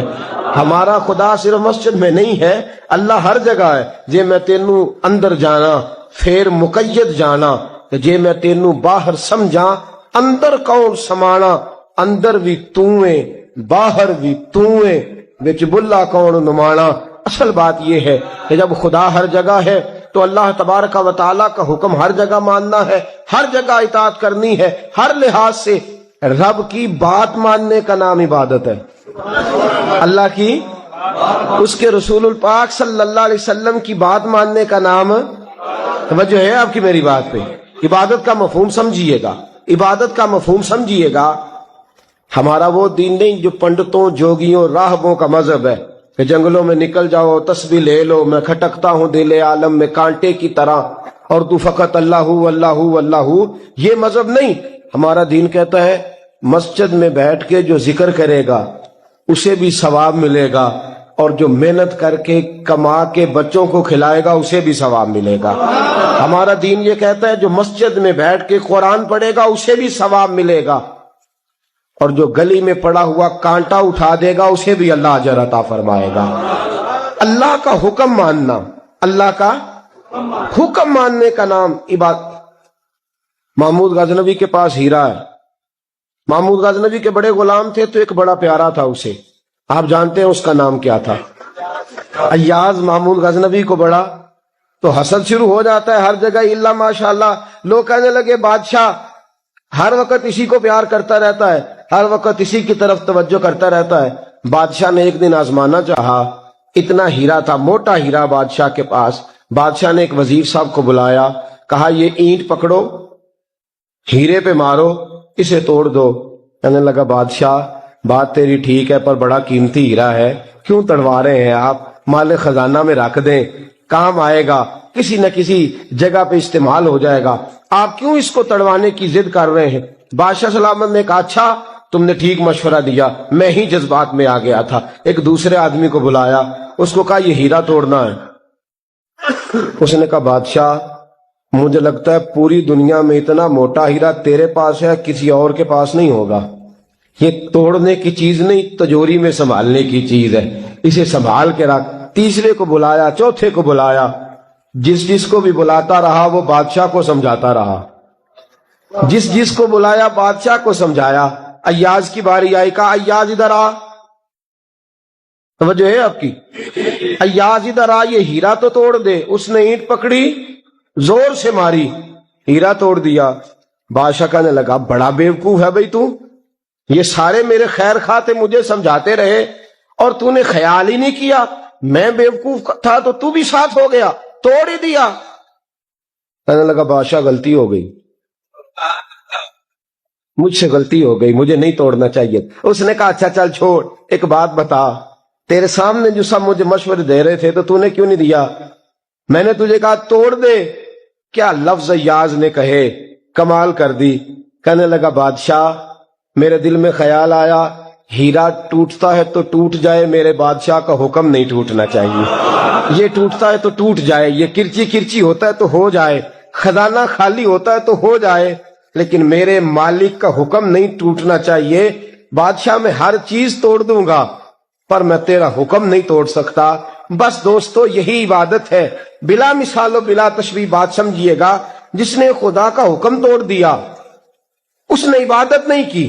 ہمارا خدا صرف مسجد میں نہیں ہے، اللہ ہر جگہ ہے۔ جے میں تینوں اندر جانا پھر مقید جانا، جے میں تینوں باہر سمجھا اندر کون سمانا، اندر بھی تویں باہر بھی تویں وچ بلا کون نمانا۔ اصل بات یہ ہے کہ جب خدا ہر جگہ ہے تو اللہ تبارک و تعالیٰ کا حکم ہر جگہ ماننا ہے، ہر جگہ اطاعت کرنی ہے، ہر لحاظ سے۔ رب کی بات ماننے کا نام عبادت ہے، اللہ کی، اس کے رسول الپاک صلی اللہ علیہ وسلم کی بات ماننے کا نام، توجہ ہے آپ کی میری بات پہ؟ عبادت کا مفہوم سمجھیے گا، عبادت کا مفہوم سمجھیے گا۔ ہمارا وہ دین نہیں جو پنڈتوں جوگیوں راہبوں کا مذہب ہے کہ جنگلوں میں نکل جاؤ تسبیح لے لو، میں کھٹکتا ہوں دل عالم میں کانٹے کی طرح اور تو فقط اللہ اللہ اللہ۔ یہ مذہب نہیں۔ ہمارا دین کہتا ہے مسجد میں بیٹھ کے جو ذکر کرے گا اسے بھی ثواب ملے گا، اور جو محنت کر کے کما کے بچوں کو کھلائے گا اسے بھی ثواب ملے گا۔ ہمارا دین یہ کہتا ہے جو مسجد میں بیٹھ کے قرآن پڑھے گا اسے بھی ثواب ملے گا، اور جو گلی میں پڑا ہوا کانٹا اٹھا دے گا اسے بھی اللہ اجر عطا فرمائے گا۔ اللہ کا حکم ماننا، اللہ کا حکم ماننے کا نام عبادت۔ محمود غزنوی کے پاس ہیرا ہے، محمود غزنوی کے بڑے غلام تھے تو ایک بڑا پیارا تھا اسے، آپ جانتے ہیں اس کا نام کیا تھا؟ ایاز محمود غزنوی کو بڑا تو حسد شروع ہو جاتا ہے ہر جگہ، الا ماشاءاللہ۔ لوگ کہنے لگے بادشاہ ہر وقت اسی کو پیار کرتا رہتا ہے، ہر وقت اسی کی طرف توجہ کرتا رہتا ہے۔ بادشاہ نے ایک دن آزمانا چاہا، اتنا ہیرا تھا، موٹا ہیرا بادشاہ کے پاس۔ بادشاہ نے ایک وزیر صاحب کو بلایا، کہا یہ اینٹ پکڑو، ہیرے پہ مارو، اسے توڑ دو۔ کہنے لگا بادشاہ بات تیری ٹھیک ہے پر بڑا قیمتی ہیرا ہے، کیوں تڑوا رہے ہیں آپ؟ مال خزانہ میں رکھ دیں، کام آئے گا، کسی نہ کسی جگہ پہ استعمال ہو جائے گا، آپ کیوں اس کو تڑوانے کی ضد کر رہے ہیں؟ بادشاہ سلامت نے کہا اچھا تم نے ٹھیک مشورہ دیا، میں ہی جذبات میں آ گیا تھا۔ ایک دوسرے آدمی کو بلایا، اس کو کہا یہ ہیرا توڑنا ہے۔ اس نے کہا بادشاہ مجھے لگتا ہے پوری دنیا میں اتنا موٹا ہیرا تیرے پاس ہے، کسی اور کے پاس نہیں ہوگا۔ یہ توڑنے کی چیز نہیں، تجوری میں سنبھالنے کی چیز ہے، اسے سنبھال کے رکھ۔ تیسرے کو بلایا، چوتھے کو بلایا، جس کو بھی بلاتا رہا وہ بادشاہ کو سمجھاتا رہا، جس کو بلایا بادشاہ کو سمجھایا۔ ایاز کی باری آئی، کہا ایاز ادھر آ۔ توجہ ہے آپ کی؟ ایاز ادھر آ، یہ ہیرا تو توڑ دے. اس نے اینٹ پکڑی، زور سے ماری، ہیرا توڑ دیا. بادشاہ کہنے لگا بڑا بیوقوف ہے بھئی تو، یہ سارے میرے خیر خواہ تھے، مجھے سمجھاتے رہے اور تو نے خیال ہی نہیں کیا. میں بیوقوف تھا تو تو بھی ساتھ ہو گیا، توڑ ہی دیا. کہنے لگا بادشاہ غلطی ہو گئی، مجھ سے غلطی ہو گئی، مجھے نہیں توڑنا چاہیے. اس نے کہا اچھا چل چھوڑ، ایک بات بتا، تیرے سامنے جو سب مجھے مشورے دے رہے تھے تو نے کیوں نہیں دیا؟ میں نے تجھے کہا توڑ دے. کیا لفظ ایاز نے کہے، کمال کر دی. کہنے لگا بادشاہ میرے دل میں خیال آیا ہیرا ٹوٹتا ہے تو ٹوٹ جائے، میرے بادشاہ کا حکم نہیں ٹوٹنا چاہیے. یہ ٹوٹتا ہے تو ٹوٹ جائے، یہ کرچی کرچی ہوتا ہے تو ہو جائے، خزانہ خالی ہوتا ہے تو ہو جائے، لیکن میرے مالک کا حکم نہیں ٹوٹنا چاہیے. بادشاہ میں ہر چیز توڑ دوں گا پر میں تیرا حکم نہیں توڑ سکتا. بس دوستو یہی عبادت ہے، بلا مثال و بلا تشبیہ بات سمجھیے گا. جس نے خدا کا حکم توڑ دیا اس نے عبادت نہیں کی،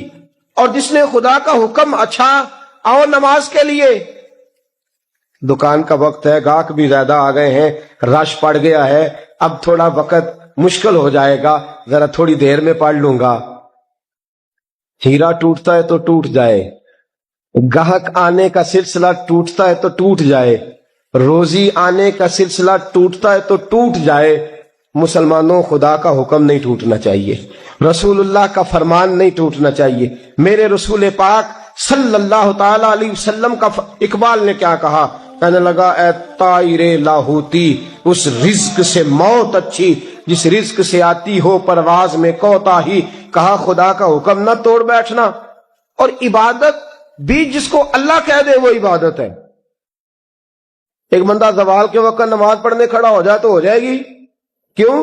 اور جس نے خدا کا حکم اچھا آؤ نماز کے لیے. دکان کا وقت ہے، گاہک بھی زیادہ آ گئے ہیں، رش پڑ گیا ہے، اب تھوڑا وقت مشکل ہو جائے گا، ذرا تھوڑی دیر میں پڑھ لوں گا. ہیرا ٹوٹتا ہے تو ٹوٹ جائے، گاہک آنے کا سلسلہ ٹوٹتا ہے تو ٹوٹ جائے، روزی آنے کا سلسلہ ٹوٹتا ہے تو ٹوٹ جائے. مسلمانوں خدا کا حکم نہیں ٹوٹنا چاہیے، رسول اللہ کا فرمان نہیں ٹوٹنا چاہیے. میرے رسول پاک صلی اللہ تعالی علیہ وسلم کا اقبال نے کیا کہا؟ کہنے لگا اے طائر لاہوتی، اس رزق سے موت اچھی جس رزق سے آتی ہو پرواز میں کوتاہی. کہا خدا کا حکم نہ توڑ بیٹھنا. اور عبادت بھی جس کو اللہ کہہ دے وہ عبادت ہے. ایک بندہ زوال کے وقت نماز پڑھنے کھڑا ہو جائے تو ہو جائے گی، کیوں؟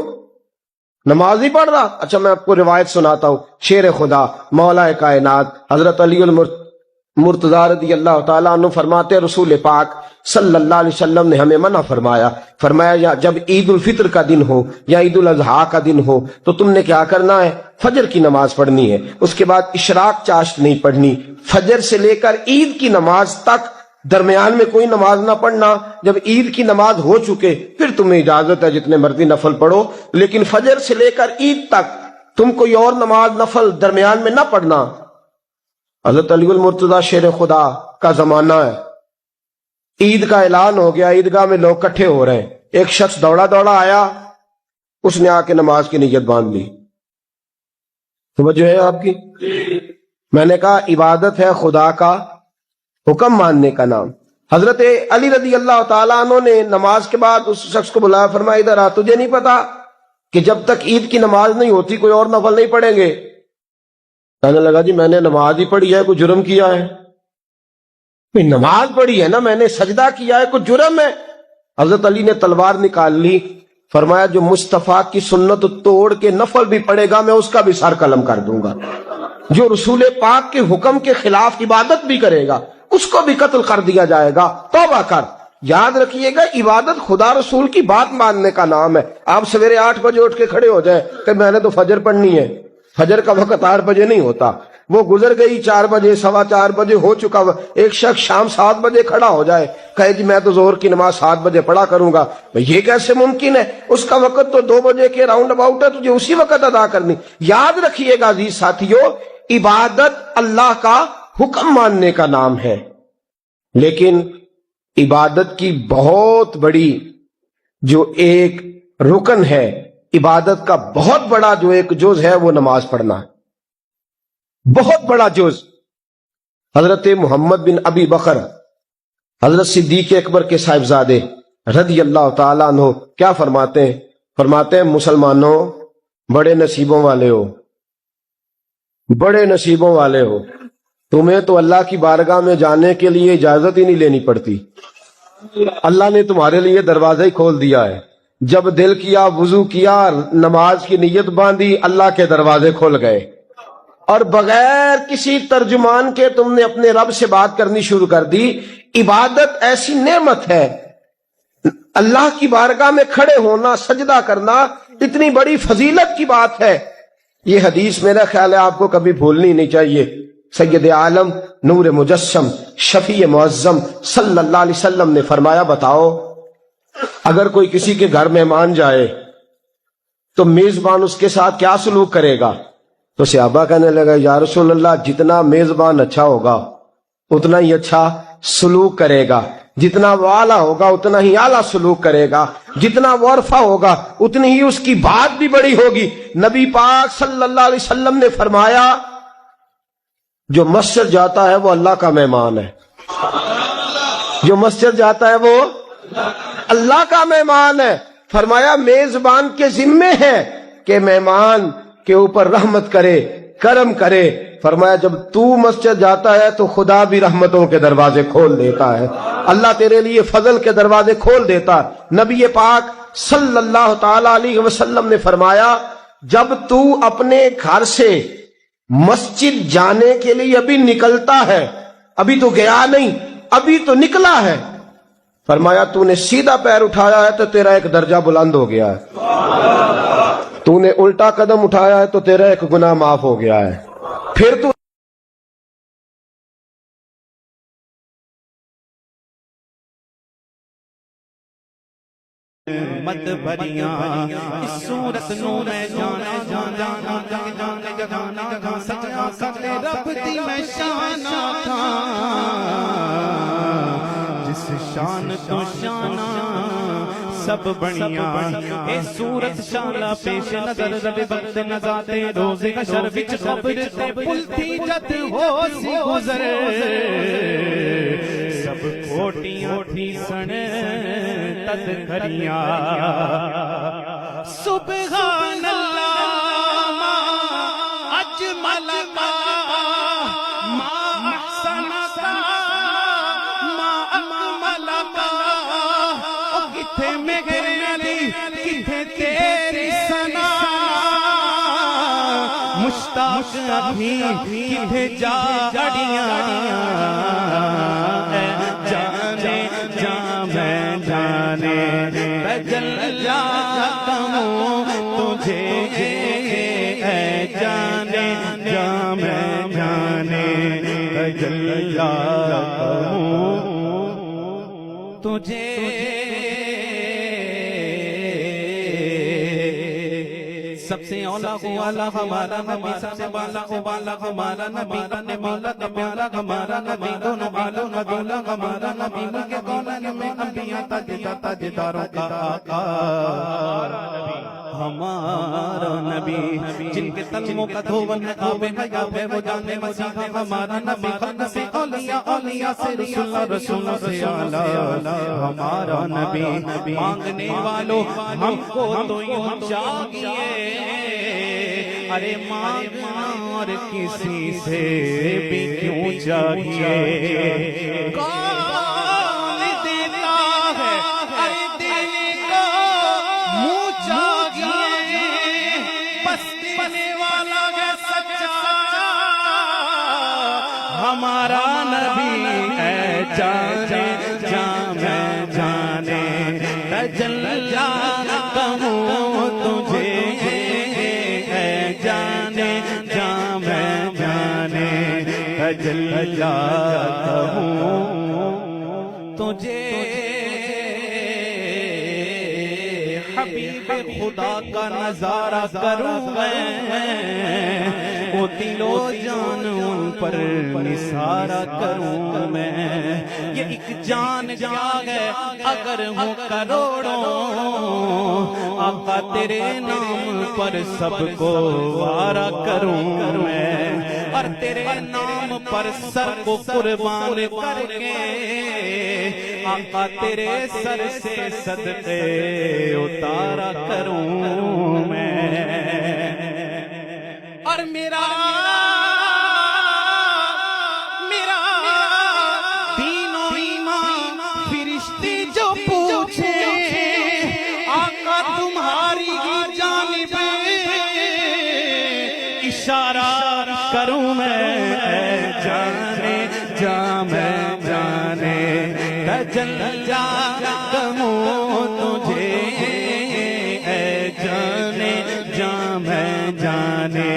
نماز نہیں پڑھ رہا. اچھا میں آپ کو روایت سناتا ہوں، شیر خدا مولا کائنات حضرت علی المرتضی رضی اللہ تعالیٰ عنہ فرماتے رسول پاک صلی اللہ علیہ وسلم نے ہمیں منع فرمایا جب عید الفطر کا دن ہو یا عید الاضحیٰ کا دن ہو تو تم نے کیا کرنا ہے؟ فجر کی نماز پڑھنی ہے، اس کے بعد اشراق چاشت نہیں پڑھنی، فجر سے لے کر عید کی نماز تک درمیان میں کوئی نماز نہ پڑھنا. جب عید کی نماز ہو چکے پھر تمہیں اجازت ہے جتنے مرضی نفل پڑھو، لیکن فجر سے لے کر عید تک تم کوئی اور نماز نفل درمیان میں نہ پڑھنا. حضرت علی المرتضی شیر خدا کا زمانہ ہے، عید کا اعلان ہو گیا، عیدگاہ میں لوگ کٹھے ہو رہے ہیں. ایک شخص دوڑا دوڑا آیا، اس نے آ کے نماز کی نیت باندھ لی. توجہ ہے آپ کی؟ میں نے کہا عبادت ہے خدا کا حکم ماننے کا نام. حضرت علی رضی اللہ تعالیٰ عنہ نے نماز کے بعد اس شخص کو بلایا، فرمایا ادھر آ، تجھے نہیں پتا کہ جب تک عید کی نماز نہیں ہوتی کوئی اور نفل نہیں پڑھیں گے؟ کہنے لگا جی میں نے نماز ہی پڑھی ہے، کوئی جرم کیا ہے؟ نماز پڑھی ہے نا، میں نے سجدہ کیا ہے، کوئی جرم ہے؟ حضرت علی نے تلوار نکال لی، فرمایا جو مصطفیٰ کی سنت توڑ کے نفل بھی پڑھے گا میں اس کا بھی سر قلم کر دوں گا. جو رسول پاک کے حکم کے خلاف عبادت بھی کرے گا اس کو بھی قتل کر دیا جائے گا. توبہ کر. یاد رکھیے گا عبادت خدا رسول کی بات ماننے کا نام ہے. آپ سویرے 8 بجے اٹھ کے کھڑے ہو جائیں کہ میں نے تو فجر پڑھنی ہے، فجر کا وقت 8 بجے نہیں ہوتا، وہ گزر گئی 4 بجے، 4:15 بجے ہو چکا. ایک شخص شام 7 بجے کھڑا ہو جائے کہے جی میں تو ظہر کی نماز 7 بجے پڑھا کروں گا، یہ کیسے ممکن ہے؟ اس کا وقت تو 2 بجے کے راؤنڈ اباؤٹ ہے، تجھے اسی وقت ادا کرنی. یاد رکھیے گا عزیز ساتھیو، عبادت اللہ کا حکم ماننے کا نام ہے، لیکن عبادت کی بہت بڑی جو ایک رکن ہے، عبادت کا بہت بڑا جو ایک جز ہے وہ نماز پڑھنا ہے، بہت بڑا جز. حضرت محمد بن ابی بکر حضرت صدیق اکبر کے صاحبزادے رضی اللہ تعالیٰ عنہ کیا فرماتے ہیں مسلمانوں بڑے نصیبوں والے ہو، بڑے نصیبوں والے ہو، تمہیں تو اللہ کی بارگاہ میں جانے کے لیے اجازت ہی نہیں لینی پڑتی، اللہ نے تمہارے لیے دروازہ ہی کھول دیا ہے. جب دل کیا، وضو کیا، نماز کی نیت باندھی، اللہ کے دروازے کھل گئے، اور بغیر کسی ترجمان کے تم نے اپنے رب سے بات کرنی شروع کر دی. عبادت ایسی نعمت ہے، اللہ کی بارگاہ میں کھڑے ہونا، سجدہ کرنا اتنی بڑی فضیلت کی بات ہے. یہ حدیث میرا خیال ہے آپ کو کبھی بھولنی نہیں چاہیے. سید عالم نور مجسم شفیع معظم صلی اللہ علیہ وسلم نے فرمایا بتاؤ اگر کوئی کسی کے گھر مہمان جائے تو میزبان اس کے ساتھ کیا سلوک کرے گا؟ تو صحابہ کہنے لگا یا رسول اللہ جتنا میزبان اچھا ہوگا اتنا ہی اچھا سلوک کرے گا، جتنا وہ اعلیٰ ہوگا اتنا ہی اعلیٰ سلوک کرے گا، جتنا وہ عرفہ ہوگا اتنی ہی اس کی بات بھی بڑی ہوگی۔ نبی پاک صلی اللہ علیہ وسلم نے فرمایا جو مسجد جاتا ہے وہ اللہ کا مہمان ہے، جو مسجد جاتا ہے وہ اللہ کا مہمان ہے۔ فرمایا میزبان کے ذمے ہے کہ مہمان کے اوپر رحمت کرے، کرم کرے۔ فرمایا جب تو مسجد جاتا ہے تو خدا بھی رحمتوں کے دروازے کھول دیتا ہے، اللہ تیرے لیے فضل کے دروازے کھول دیتا ہے۔ نبی پاک صلی اللہ تعالی علیہ وسلم نے فرمایا جب تو اپنے گھر سے مسجد جانے کے لیے ابھی نکلتا ہے، ابھی تو گیا نہیں، ابھی تو نکلا ہے، فرمایا تو نے سیدھا پیر اٹھایا ہے تو تیرا ایک درجہ بلند ہو گیا ہے، تو نے الٹا قدم اٹھایا ہے تو تیرا ایک گناہ معاف ہو گیا ہے، پھر تو مت بھریاں اس صورت نو میں جانا جانا جانا جانا سچا سچے رب دی میں شانا تھا جس شان تو شانا سب بڑیاں اے صورت شالا پیش نظر رب وقت نزاتے روزے حشر وچ خبر تے پل تھی جت ہو سی گزر سب کھوٹیاں تھی سن تد کھریاں سبحان اللہ ما اجمل ما احسن کا ما اکمل کا او کتھے میرے دی کتھے تیری ثنا مشتاق ابھی کتھے جا اڑیاں جل جاتا ہوں تجھے اے جانے جا میں جانے جل جاتا ہوں تجھے سب سے اولا والا ہمارا نبی، سب سے بالا والا ہمارا نبی، اپنے مولا کا پیارا ہمارا نبی، دونوں بالوں کا دولا ہمارا نبی، ملک کونین میں انبیاء تاجداروں کا آقا ہمارا نبی، جن کے تلموں کا دھون ہے آب حیات ہے وہ جانے مسیحا ہمارا نبی، خلق سے اولیاء اولیاء سے رسول سے اعلیٰ ہمارا نبی، مانگنے والوں ہم کو تو یوں چاہیے ارے مانگنا اور کسی سے بھی کیوں چاہیے کون دیتا ہے ارے دینے کو منہ چاہیے بس دینے والا ہے سچا ہمارا نبی ہے جانے جا میں جانے تجل جاتا ہوں تجھے جل جاتا ہوں تجھے حبیب خدا کا نظارہ کروں میں وہ دل و جان ان پر نثارہ کروں میں یہ ایک جان کیا ہے اگر ہوں کروڑوں آقا تیرے نام پر سب کو وارہ کروں میں اور تیرے نام پر سر کو قربان کر کے آقا تیرے سر سے صدقے اتارا کروں میں اور میرا دین و ایمان فرشتے جو پوچھے آقا تمہاری جانب اشارہ کروں میں جانے جا میں جانے تجل جاتا ہوں تجھے اے جانے جا میں جانے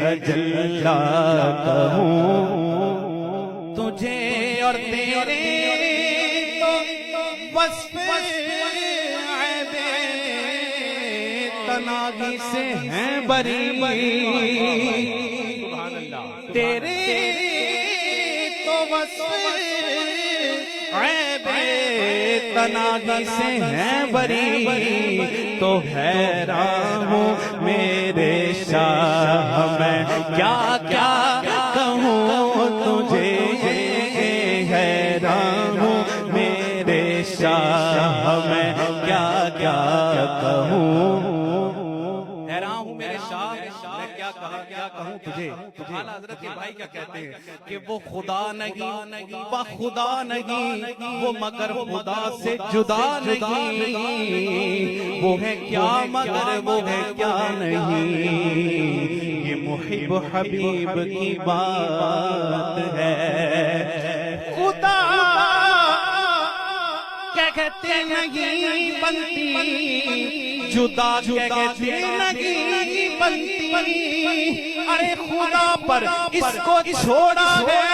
تجل جاتا ہوں تجھے اور تیرے تو وصف عیب تناغی سے ہیں بری، سبحان اللہ، تیرے تو وصف عیب تناغی سے ہیں بری، تو حیران ہوں میرے شاہ میں کیا کیا کہوں تجھے، حیران ہوں میرے شاہ میں کیا کیا کہوں، حیران ہوں میرے شاہ میں کیا کہوں تجھے۔ اعلیٰ حضرت کے بھائی کیا کہتے ہیں کہ وہ خدا نہیں بخدا نہیں، وہ مگر خدا سے جدا نہیں، وہ ہے کیا مگر وہ ہے کیا نہیں، یہ محب حبیب کی بات ہے۔ خدا کہتے نہیں بنتی، جدا کہتے نہیں بنتی، ارے خدا پر اس کو چھوڑا ہے،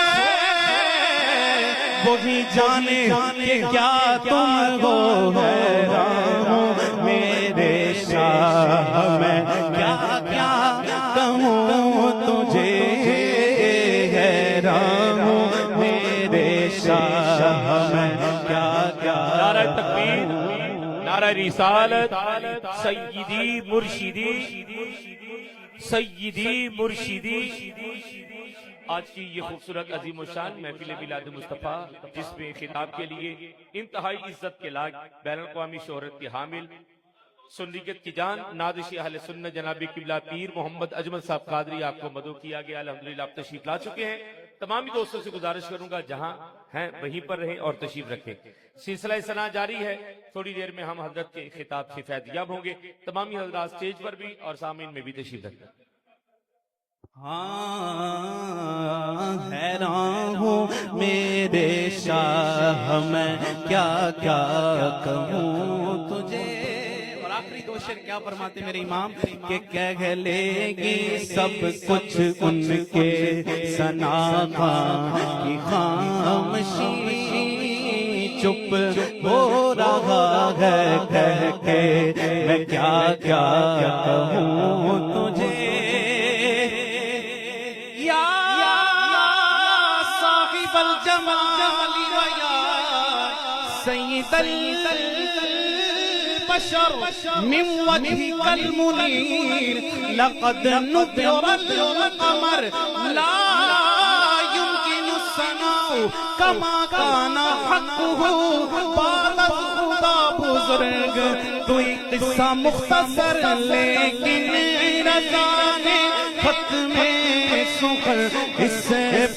وہی جانے کہ کیا تم ہو، حیران ہوں میرے شاہ میں کیا کیا کہوں تجھے، حیران ہوں میرے شاہ میں کیا کیا۔ نعرہ تکبیر، نعرہ رسالت، سیدی مرشدی، سیدی مرشدی۔ آج کی یہ خوبصورت عظیم الشان محفل میلاد مصطفیٰ، جس میں خطاب کے لیے انتہائی عزت کے لائق بین الاقوامی شہرت کے حامل سنیت کی جان نادش اہل سنت جناب قبلہ پیر محمد اجمل صاحب قادری آپ کو مدعو کیا گیا، الحمدللہ آپ تشریف لا چکے ہیں۔ تمام دوستوں سے گزارش کروں گا جہاں ہیں وہیں پر رہیں اور تشریف رکھیں۔ سلسلہ ثنا جاری ہے، تھوڑی دیر میں ہم حضرت کے خطاب سے فیض یاب ہوں گے۔ تمامی حضرات سٹیج پر بھی اور سامعین میں بھی تشریف رکھیں۔ ہاں حیران ہوں میرے شاہ میں کیا کیا کہوں تجھے۔ اور آخری دو شعر کیا فرماتے میرے امام کہ کہہ لے گی سب کچھ ان کے ثنا کی خاموشی، چپ ہو رہا ہے کہہ کے میں کیا کیا کہوں تجھے۔ سید البشر من وجهك المنير لقد نذر القمر لا يمكن الثناء كما كان حقه بعد خدا بزرگ۔ تو ایک قصہ مختصر لیکن رضا نے ختم سخن اس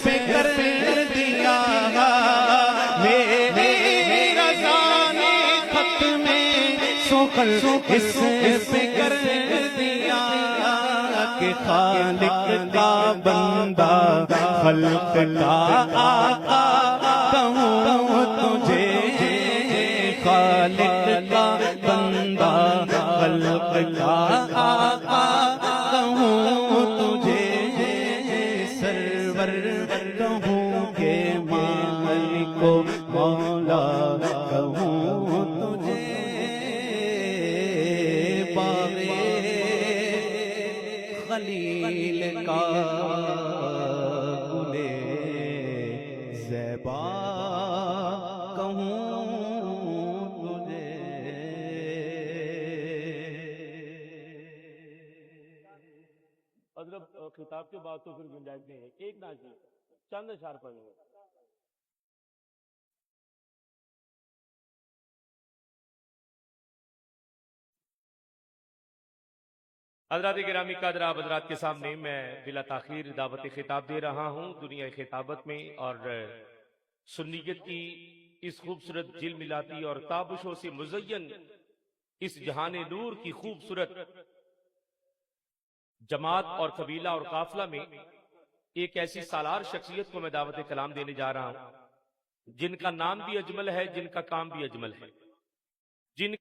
پہ کر دیا، اس پہ کر دیا کہ خالق کا بندہ خلق کا آقا کہوں تجھے، خالق کا بندہ خلق کا آقا کہوں تجھے، سرور کہوں کہ مالک و مولا کہوں تجھے، خلیل کا گلے زیبا کہوں تجھے۔ حضرت خطاب کے بعد تو پھر گنجائش نہیں ہے، ایک ناظر چند اشعار پڑھیں گے۔ حضرات گرامی قادر آپ حضرات کے سامنے میں بلا تاخیر دعوت خطاب دے رہا ہوں دنیا خطابت میں، اور سنیت کی اس خوبصورت جل ملاتی اور تابشوں سے مزین اس جہان نور کی خوبصورت جماعت اور قبیلہ اور قافلہ میں ایک ایسی سالار شخصیت کو میں دعوت کلام دینے جا رہا ہوں، جن کا نام بھی اجمل ہے، جن کا کام بھی اجمل ہے، جن